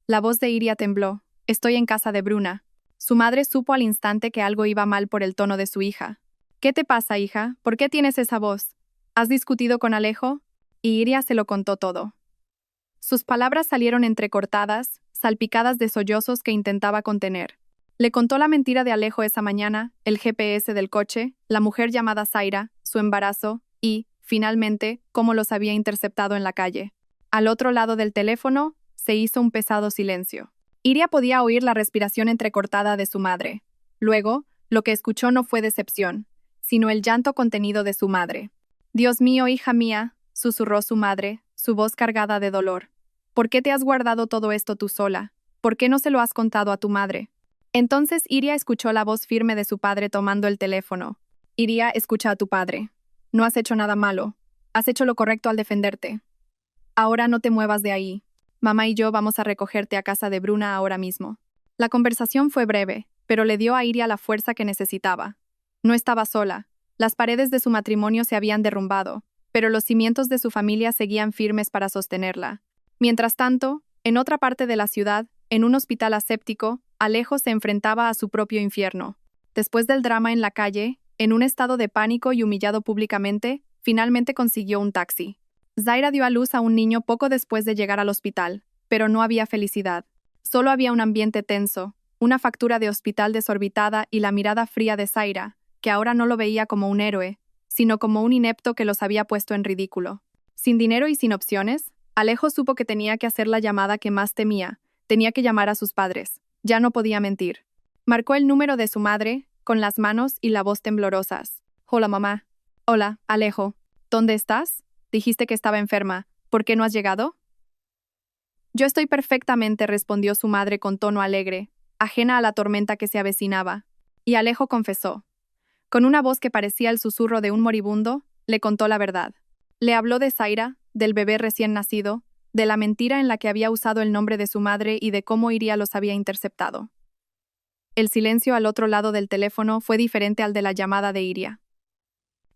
Speaker 1: La voz de Iria tembló. Estoy en casa de Bruna. Su madre supo al instante que algo iba mal por el tono de su hija. ¿Qué te pasa, hija? ¿Por qué tienes esa voz? ¿Has discutido con Alejo? Y Iria se lo contó todo. Sus palabras salieron entrecortadas, salpicadas de sollozos que intentaba contener. Le contó la mentira de Alejo esa mañana, el GPS del coche, la mujer llamada Zaira, su embarazo y, finalmente, cómo los había interceptado en la calle. Al otro lado del teléfono, se hizo un pesado silencio. Iria podía oír la respiración entrecortada de su madre. Luego, lo que escuchó no fue decepción, sino el llanto contenido de su madre. Dios mío, hija mía, susurró su madre, su voz cargada de dolor. ¿Por qué te has guardado todo esto tú sola? ¿Por qué no se lo has contado a tu madre? Entonces Iria escuchó la voz firme de su padre tomando el teléfono. Iria, escucha a tu padre. No has hecho nada malo. Has hecho lo correcto al defenderte. Ahora no te muevas de ahí. Mamá y yo vamos a recogerte a casa de Bruna ahora mismo. La conversación fue breve, pero le dio a Iria la fuerza que necesitaba. No estaba sola. Las paredes de su matrimonio se habían derrumbado, pero los cimientos de su familia seguían firmes para sostenerla. Mientras tanto, en otra parte de la ciudad, en un hospital aséptico, Alejo se enfrentaba a su propio infierno. Después del drama en la calle, en un estado de pánico y humillado públicamente, finalmente consiguió un taxi. Zaira dio a luz a un niño poco después de llegar al hospital, pero no había felicidad. Solo había un ambiente tenso, una factura de hospital desorbitada y la mirada fría de Zaira, que ahora no lo veía como un héroe, sino como un inepto que los había puesto en ridículo. Sin dinero y sin opciones, Alejo supo que tenía que hacer la llamada que más temía, tenía que llamar a sus padres. Ya no podía mentir. Marcó el número de su madre, con las manos y la voz temblorosas. Hola, mamá. Hola, Alejo. ¿Dónde estás? Dijiste que estaba enferma. ¿Por qué no has llegado? Yo estoy perfectamente, respondió su madre con tono alegre, ajena a la tormenta que se avecinaba. Y Alejo confesó. Con una voz que parecía el susurro de un moribundo, le contó la verdad. Le habló de Zaira, del bebé recién nacido, de la mentira en la que había usado el nombre de su madre y de cómo Iria los había interceptado. El silencio al otro lado del teléfono fue diferente al de la llamada de Iria.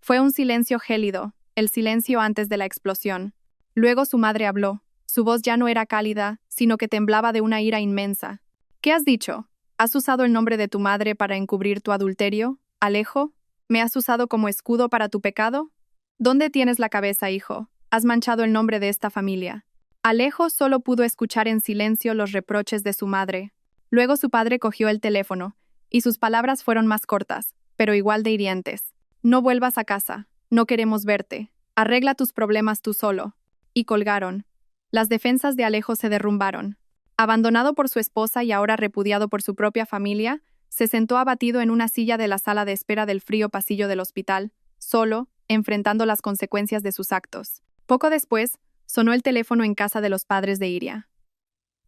Speaker 1: Fue un silencio gélido, el silencio antes de la explosión. Luego su madre habló. Su voz ya no era cálida, sino que temblaba de una ira inmensa. ¿Qué has dicho? ¿Has usado el nombre de tu madre para encubrir tu adulterio? Alejo, ¿me has usado como escudo para tu pecado? ¿Dónde tienes la cabeza, hijo? Has manchado el nombre de esta familia. Alejo solo pudo escuchar en silencio los reproches de su madre. Luego su padre cogió el teléfono, y sus palabras fueron más cortas, pero igual de hirientes. No vuelvas a casa, no queremos verte, arregla tus problemas tú solo. Y colgaron. Las defensas de Alejo se derrumbaron. Abandonado por su esposa y ahora repudiado por su propia familia, se sentó abatido en una silla de la sala de espera del frío pasillo del hospital, solo, enfrentando las consecuencias de sus actos. Poco después, sonó el teléfono en casa de los padres de Iria.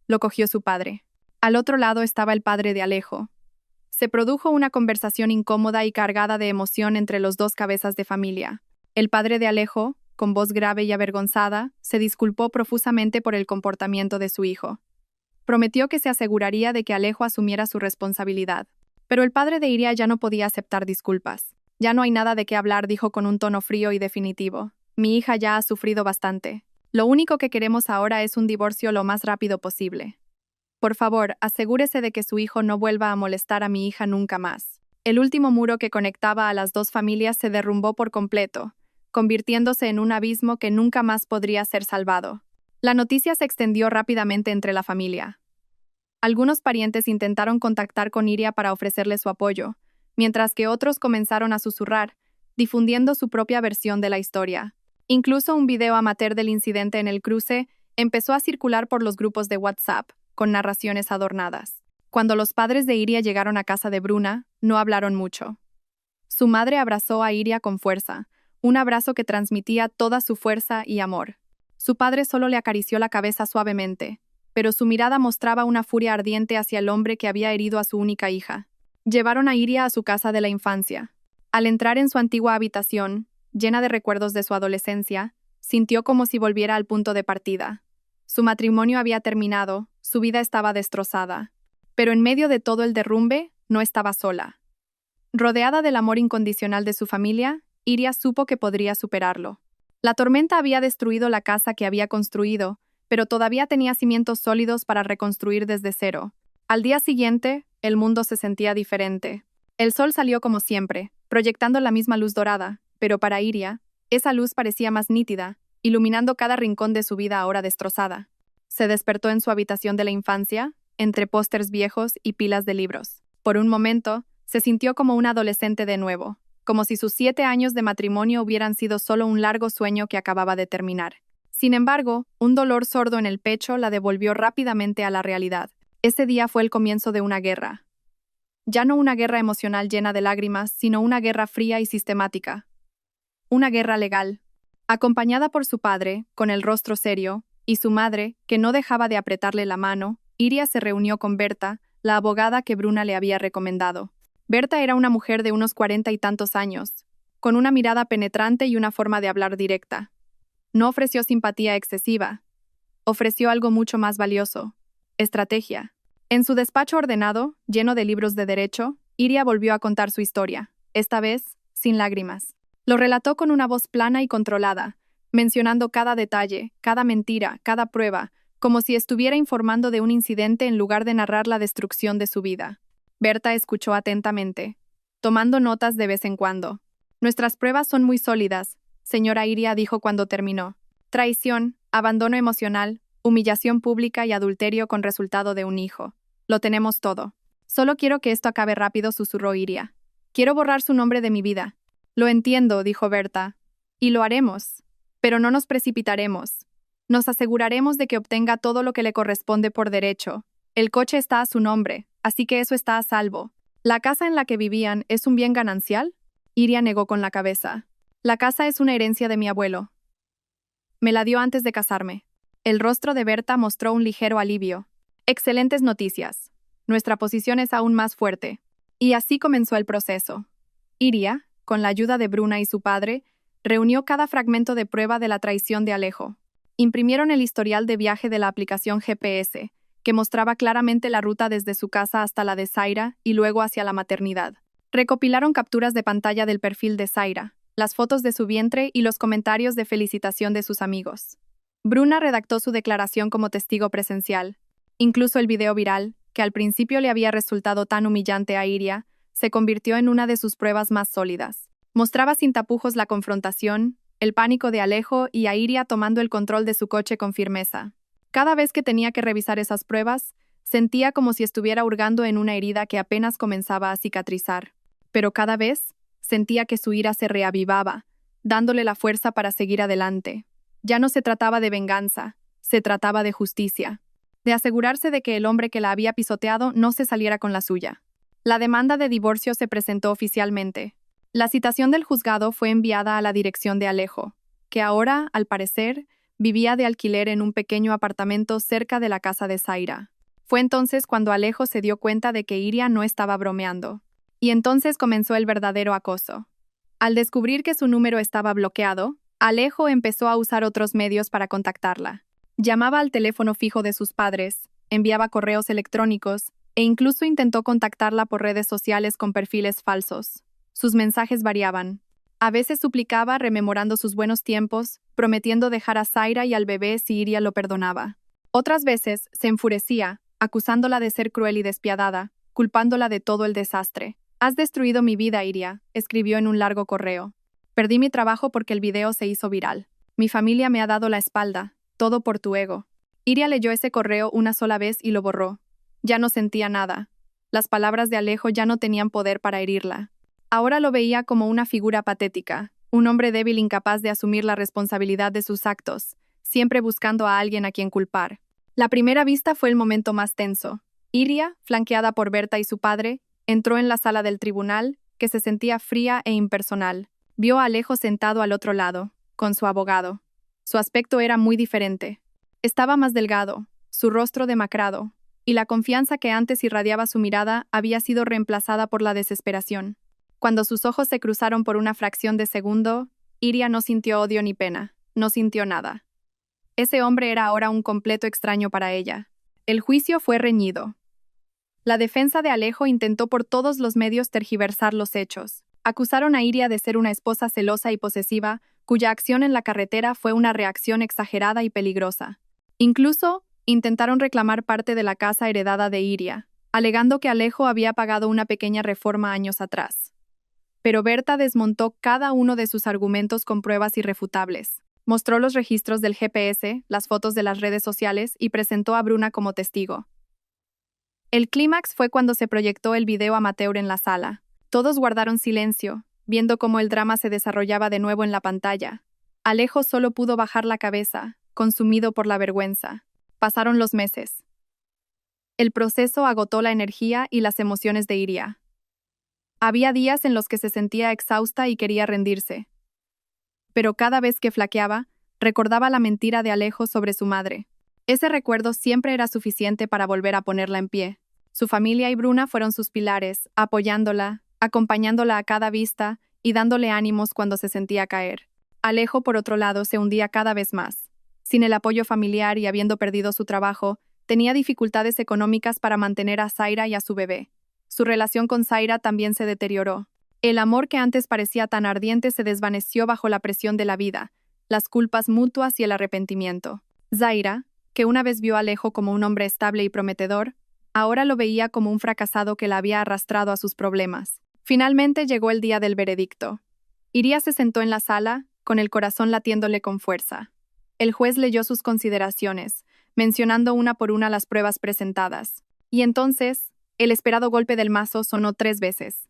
Speaker 1: Lo cogió su padre. Al otro lado estaba el padre de Alejo. Se produjo una conversación incómoda y cargada de emoción entre los dos cabezas de familia. El padre de Alejo, con voz grave y avergonzada, se disculpó profusamente por el comportamiento de su hijo. Prometió que se aseguraría de que Alejo asumiera su responsabilidad. Pero el padre de Iria ya no podía aceptar disculpas. Ya no hay nada de qué hablar, dijo con un tono frío y definitivo. Mi hija ya ha sufrido bastante. Lo único que queremos ahora es un divorcio lo más rápido posible. Por favor, asegúrese de que su hijo no vuelva a molestar a mi hija nunca más. El último muro que conectaba a las dos familias se derrumbó por completo, convirtiéndose en un abismo que nunca más podría ser salvado. La noticia se extendió rápidamente entre la familia. Algunos parientes intentaron contactar con Iria para ofrecerle su apoyo, mientras que otros comenzaron a susurrar, difundiendo su propia versión de la historia. Incluso un video amateur del incidente en el cruce empezó a circular por los grupos de WhatsApp, con narraciones adornadas. Cuando los padres de Iria llegaron a casa de Bruna, no hablaron mucho. Su madre abrazó a Iria con fuerza, un abrazo que transmitía toda su fuerza y amor. Su padre solo le acarició la cabeza suavemente, pero su mirada mostraba una furia ardiente hacia el hombre que había herido a su única hija. Llevaron a Iria a su casa de la infancia. Al entrar en su antigua habitación, llena de recuerdos de su adolescencia, sintió como si volviera al punto de partida. Su matrimonio había terminado, su vida estaba destrozada. Pero en medio de todo el derrumbe, no estaba sola. Rodeada del amor incondicional de su familia, Iria supo que podría superarlo. La tormenta había destruido la casa que había construido, pero todavía tenía cimientos sólidos para reconstruir desde cero. Al día siguiente, el mundo se sentía diferente. El sol salió como siempre, proyectando la misma luz dorada, pero para Iria, esa luz parecía más nítida, iluminando cada rincón de su vida ahora destrozada. Se despertó en su habitación de la infancia, entre pósters viejos y pilas de libros. Por un momento, se sintió como una adolescente de nuevo, como si sus 7 años de matrimonio hubieran sido solo un largo sueño que acababa de terminar. Sin embargo, un dolor sordo en el pecho la devolvió rápidamente a la realidad. Ese día fue el comienzo de una guerra. Ya no una guerra emocional llena de lágrimas, sino una guerra fría y sistemática. Una guerra legal. Acompañada por su padre, con el rostro serio, y su madre, que no dejaba de apretarle la mano, Iria se reunió con Berta, la abogada que Bruna le había recomendado. Berta era una mujer de unos 40 y tantos años, con una mirada penetrante y una forma de hablar directa. No ofreció simpatía excesiva. Ofreció algo mucho más valioso: estrategia. En su despacho ordenado, lleno de libros de derecho, Iria volvió a contar su historia, esta vez sin lágrimas. Lo relató con una voz plana y controlada, mencionando cada detalle, cada mentira, cada prueba, como si estuviera informando de un incidente en lugar de narrar la destrucción de su vida. Berta escuchó atentamente, tomando notas de vez en cuando. «Nuestras pruebas son muy sólidas», señora Iria dijo cuando terminó. «Traición, abandono emocional, humillación pública y adulterio con resultado de un hijo. Lo tenemos todo. Solo quiero que esto acabe rápido», susurró Iria. «Quiero borrar su nombre de mi vida». «Lo entiendo», dijo Berta. «Y lo haremos. Pero no nos precipitaremos. Nos aseguraremos de que obtenga todo lo que le corresponde por derecho. El coche está a su nombre, así que eso está a salvo. ¿La casa en la que vivían es un bien ganancial?». Iria negó con la cabeza. «La casa es una herencia de mi abuelo. Me la dio antes de casarme». El rostro de Berta mostró un ligero alivio. «Excelentes noticias. Nuestra posición es aún más fuerte». Y así comenzó el proceso. Iria, con la ayuda de Bruna y su padre, reunió cada fragmento de prueba de la traición de Alejo. Imprimieron el historial de viaje de la aplicación GPS, que mostraba claramente la ruta desde su casa hasta la de Zaira y luego hacia la maternidad. Recopilaron capturas de pantalla del perfil de Zaira, las fotos de su vientre y los comentarios de felicitación de sus amigos. Bruna redactó su declaración como testigo presencial. Incluso el video viral, que al principio le había resultado tan humillante a Iria, se convirtió en una de sus pruebas más sólidas. Mostraba sin tapujos la confrontación, el pánico de Alejo y a Iria tomando el control de su coche con firmeza. Cada vez que tenía que revisar esas pruebas, sentía como si estuviera hurgando en una herida que apenas comenzaba a cicatrizar. Pero cada vez sentía que su ira se reavivaba, dándole la fuerza para seguir adelante. Ya no se trataba de venganza, se trataba de justicia, de asegurarse de que el hombre que la había pisoteado no se saliera con la suya. La demanda de divorcio se presentó oficialmente. La citación del juzgado fue enviada a la dirección de Alejo, que ahora, al parecer, vivía de alquiler en un pequeño apartamento cerca de la casa de Zaira. Fue entonces cuando Alejo se dio cuenta de que Iria no estaba bromeando. Y entonces comenzó el verdadero acoso. Al descubrir que su número estaba bloqueado, Alejo empezó a usar otros medios para contactarla. Llamaba al teléfono fijo de sus padres, enviaba correos electrónicos e incluso intentó contactarla por redes sociales con perfiles falsos. Sus mensajes variaban. A veces suplicaba rememorando sus buenos tiempos, prometiendo dejar a Zaira y al bebé si Iria lo perdonaba. Otras veces se enfurecía, acusándola de ser cruel y despiadada, culpándola de todo el desastre. «Has destruido mi vida, Iria», escribió en un largo correo. «Perdí mi trabajo porque el video se hizo viral. Mi familia me ha dado la espalda, todo por tu ego». Iria leyó ese correo una sola vez y lo borró. Ya no sentía nada. Las palabras de Alejo ya no tenían poder para herirla. Ahora lo veía como una figura patética, un hombre débil incapaz de asumir la responsabilidad de sus actos, siempre buscando a alguien a quien culpar. La primera vista fue el momento más tenso. Iria, flanqueada por Berta y su padre, entró en la sala del tribunal, que se sentía fría e impersonal. Vio a Alejo sentado al otro lado, con su abogado. Su aspecto era muy diferente. Estaba más delgado, su rostro demacrado, y la confianza que antes irradiaba su mirada había sido reemplazada por la desesperación. Cuando sus ojos se cruzaron por una fracción de segundo, Iria no sintió odio ni pena, no sintió nada. Ese hombre era ahora un completo extraño para ella. El juicio fue reñido. La defensa de Alejo intentó por todos los medios tergiversar los hechos. Acusaron a Iria de ser una esposa celosa y posesiva, cuya acción en la carretera fue una reacción exagerada y peligrosa. Incluso, intentaron reclamar parte de la casa heredada de Iria, alegando que Alejo había pagado una pequeña reforma años atrás. Pero Berta desmontó cada uno de sus argumentos con pruebas irrefutables. Mostró los registros del GPS, las fotos de las redes sociales y presentó a Bruna como testigo. El clímax fue cuando se proyectó el video amateur en la sala. Todos guardaron silencio, viendo cómo el drama se desarrollaba de nuevo en la pantalla. Alejo solo pudo bajar la cabeza, consumido por la vergüenza. Pasaron los meses. El proceso agotó la energía y las emociones de Iria. Había días en los que se sentía exhausta y quería rendirse. Pero cada vez que flaqueaba, recordaba la mentira de Alejo sobre su madre. Ese recuerdo siempre era suficiente para volver a ponerla en pie. Su familia y Bruna fueron sus pilares, apoyándola, acompañándola a cada vista y dándole ánimos cuando se sentía caer. Alejo, por otro lado, se hundía cada vez más. Sin el apoyo familiar y habiendo perdido su trabajo, tenía dificultades económicas para mantener a Zaira y a su bebé. Su relación con Zaira también se deterioró. El amor que antes parecía tan ardiente se desvaneció bajo la presión de la vida, las culpas mutuas y el arrepentimiento. Zaira, que una vez vio a Alejo como un hombre estable y prometedor, ahora lo veía como un fracasado que la había arrastrado a sus problemas. Finalmente llegó el día del veredicto. Iria se sentó en la sala, con el corazón latiéndole con fuerza. El juez leyó sus consideraciones, mencionando una por una las pruebas presentadas. Y entonces, el esperado golpe del mazo sonó 3 veces.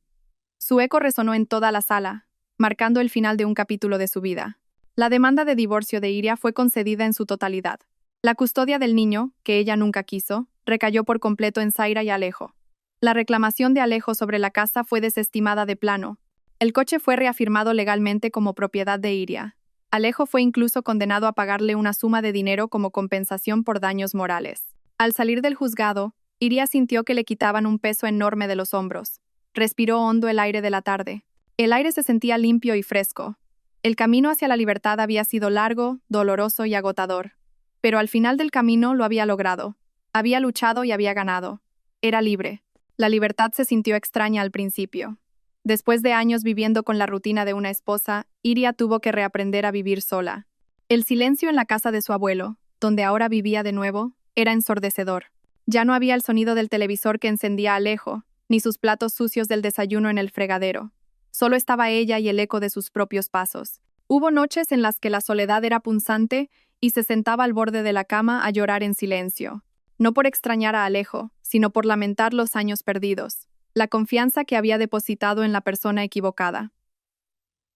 Speaker 1: Su eco resonó en toda la sala, marcando el final de un capítulo de su vida. La demanda de divorcio de Iria fue concedida en su totalidad. La custodia del niño, que ella nunca quiso, recayó por completo en Zaira y Alejo. La reclamación de Alejo sobre la casa fue desestimada de plano. El coche fue reafirmado legalmente como propiedad de Iria. Alejo fue incluso condenado a pagarle una suma de dinero como compensación por daños morales. Al salir del juzgado, Iria sintió que le quitaban un peso enorme de los hombros. Respiró hondo el aire de la tarde. El aire se sentía limpio y fresco. El camino hacia la libertad había sido largo, doloroso y agotador. Pero al final del camino lo había logrado. Había luchado y había ganado. Era libre. La libertad se sintió extraña al principio. Después de años viviendo con la rutina de una esposa, Iria tuvo que reaprender a vivir sola. El silencio en la casa de su abuelo, donde ahora vivía de nuevo, era ensordecedor. Ya no había el sonido del televisor que encendía Alejo, ni sus platos sucios del desayuno en el fregadero. Solo estaba ella y el eco de sus propios pasos. Hubo noches en las que la soledad era punzante y se sentaba al borde de la cama a llorar en silencio. No por extrañar a Alejo, sino por lamentar los años perdidos, la confianza que había depositado en la persona equivocada.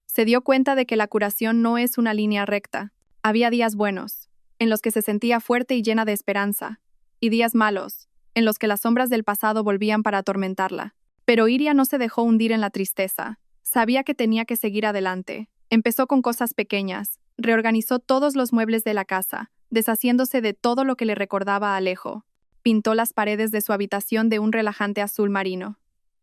Speaker 1: Se dio cuenta de que la curación no es una línea recta. Había días buenos, en los que se sentía fuerte y llena de esperanza, y días malos, en los que las sombras del pasado volvían para atormentarla. Pero Iria no se dejó hundir en la tristeza. Sabía que tenía que seguir adelante. Empezó con cosas pequeñas, reorganizó todos los muebles de la casa, deshaciéndose de todo lo que le recordaba a Alejo. Pintó las paredes de su habitación de un relajante azul marino.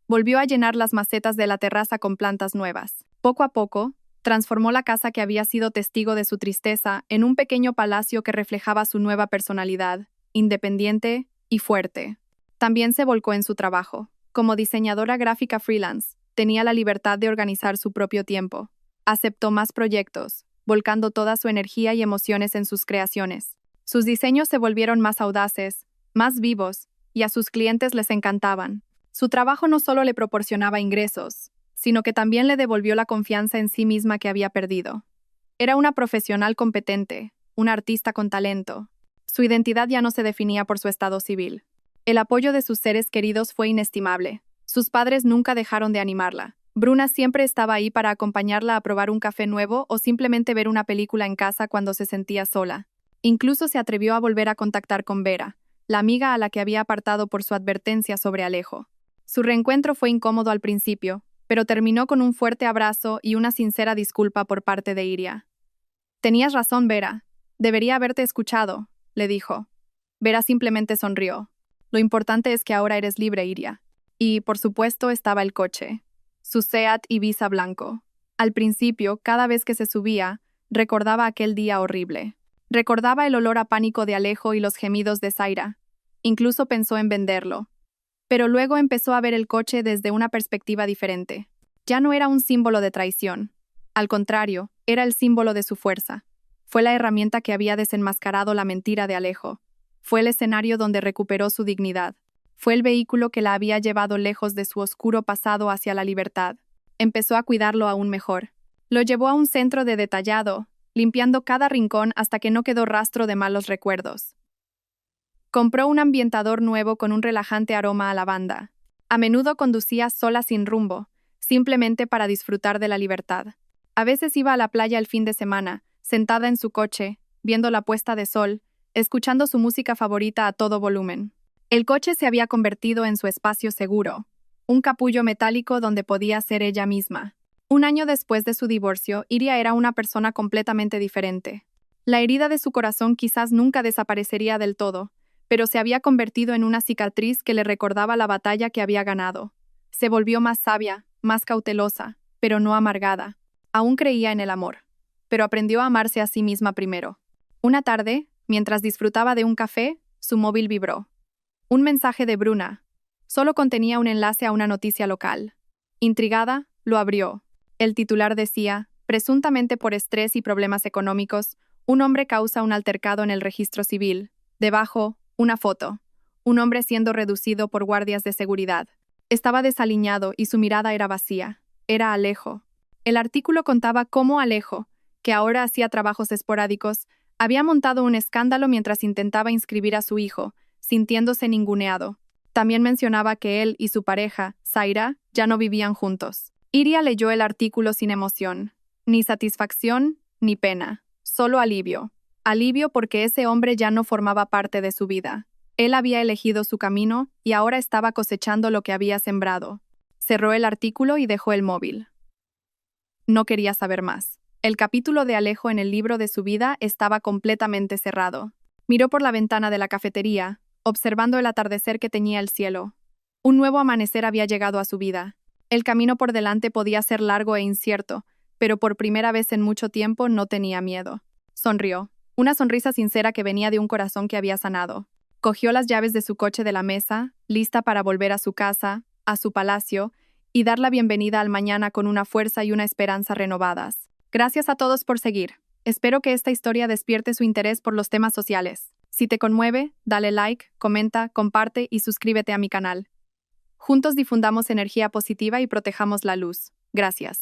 Speaker 1: Volvió a llenar las macetas de la terraza con plantas nuevas. Poco a poco, transformó la casa que había sido testigo de su tristeza en un pequeño palacio que reflejaba su nueva personalidad, independiente y fuerte. También se volcó en su trabajo. Como diseñadora gráfica freelance, tenía la libertad de organizar su propio tiempo. Aceptó más proyectos, volcando toda su energía y emociones en sus creaciones. Sus diseños se volvieron más audaces, más vivos, y a sus clientes les encantaban. Su trabajo no solo le proporcionaba ingresos, sino que también le devolvió la confianza en sí misma que había perdido. Era una profesional competente, una artista con talento. Su identidad ya no se definía por su estado civil. El apoyo de sus seres queridos fue inestimable. Sus padres nunca dejaron de animarla. Bruna siempre estaba ahí para acompañarla a probar un café nuevo o simplemente ver una película en casa cuando se sentía sola. Incluso se atrevió a volver a contactar con Vera, la amiga a la que había apartado por su advertencia sobre Alejo. Su reencuentro fue incómodo al principio, pero terminó con un fuerte abrazo y una sincera disculpa por parte de Iria. «Tenías razón, Vera. Debería haberte escuchado», le dijo. Vera simplemente sonrió. Lo importante es que ahora eres libre, Iria. Y, por supuesto, estaba el coche. Su Seat Ibiza blanco. Al principio, cada vez que se subía, recordaba aquel día horrible. Recordaba el olor a pánico de Alejo y los gemidos de Zaira. Incluso pensó en venderlo. Pero luego empezó a ver el coche desde una perspectiva diferente. Ya no era un símbolo de traición. Al contrario, era el símbolo de su fuerza. Fue la herramienta que había desenmascarado la mentira de Alejo. Fue el escenario donde recuperó su dignidad. Fue el vehículo que la había llevado lejos de su oscuro pasado hacia la libertad. Empezó a cuidarlo aún mejor. Lo llevó a un centro de detallado, limpiando cada rincón hasta que no quedó rastro de malos recuerdos. Compró un ambientador nuevo con un relajante aroma a lavanda. A menudo conducía sola sin rumbo, simplemente para disfrutar de la libertad. A veces iba a la playa el fin de semana, sentada en su coche, viendo la puesta de sol, escuchando su música favorita a todo volumen. El coche se había convertido en su espacio seguro, un capullo metálico donde podía ser ella misma. Un año después de su divorcio, Iria era una persona completamente diferente. La herida de su corazón quizás nunca desaparecería del todo, pero se había convertido en una cicatriz que le recordaba la batalla que había ganado. Se volvió más sabia, más cautelosa, pero no amargada. Aún creía en el amor, pero aprendió a amarse a sí misma primero. Una tarde, mientras disfrutaba de un café, su móvil vibró. Un mensaje de Bruna. Solo contenía un enlace a una noticia local. Intrigada, lo abrió. El titular decía, presuntamente por estrés y problemas económicos, un hombre causa un altercado en el registro civil. Debajo, una foto. Un hombre siendo reducido por guardias de seguridad. Estaba desaliñado y su mirada era vacía. Era Alejo. El artículo contaba cómo Alejo, que ahora hacía trabajos esporádicos, había montado un escándalo mientras intentaba inscribir a su hijo, sintiéndose ninguneado. También mencionaba que él y su pareja, Zaira, ya no vivían juntos. Iria leyó el artículo sin emoción. Ni satisfacción, ni pena. Solo alivio. Alivio porque ese hombre ya no formaba parte de su vida. Él había elegido su camino y ahora estaba cosechando lo que había sembrado. Cerró el artículo y dejó el móvil. No quería saber más. El capítulo de Alejo en el libro de su vida estaba completamente cerrado. Miró por la ventana de la cafetería, observando el atardecer que teñía el cielo. Un nuevo amanecer había llegado a su vida. El camino por delante podía ser largo e incierto, pero por primera vez en mucho tiempo no tenía miedo. Sonrió, una sonrisa sincera que venía de un corazón que había sanado. Cogió las llaves de su coche de la mesa, lista para volver a su casa, a su palacio, y dar la bienvenida al mañana con una fuerza y una esperanza renovadas. Gracias a todos por seguir. Espero que esta historia despierte su interés por los temas sociales. Si te conmueve, dale like, comenta, comparte y suscríbete a mi canal. Juntos difundamos energía positiva y protejamos la luz. Gracias.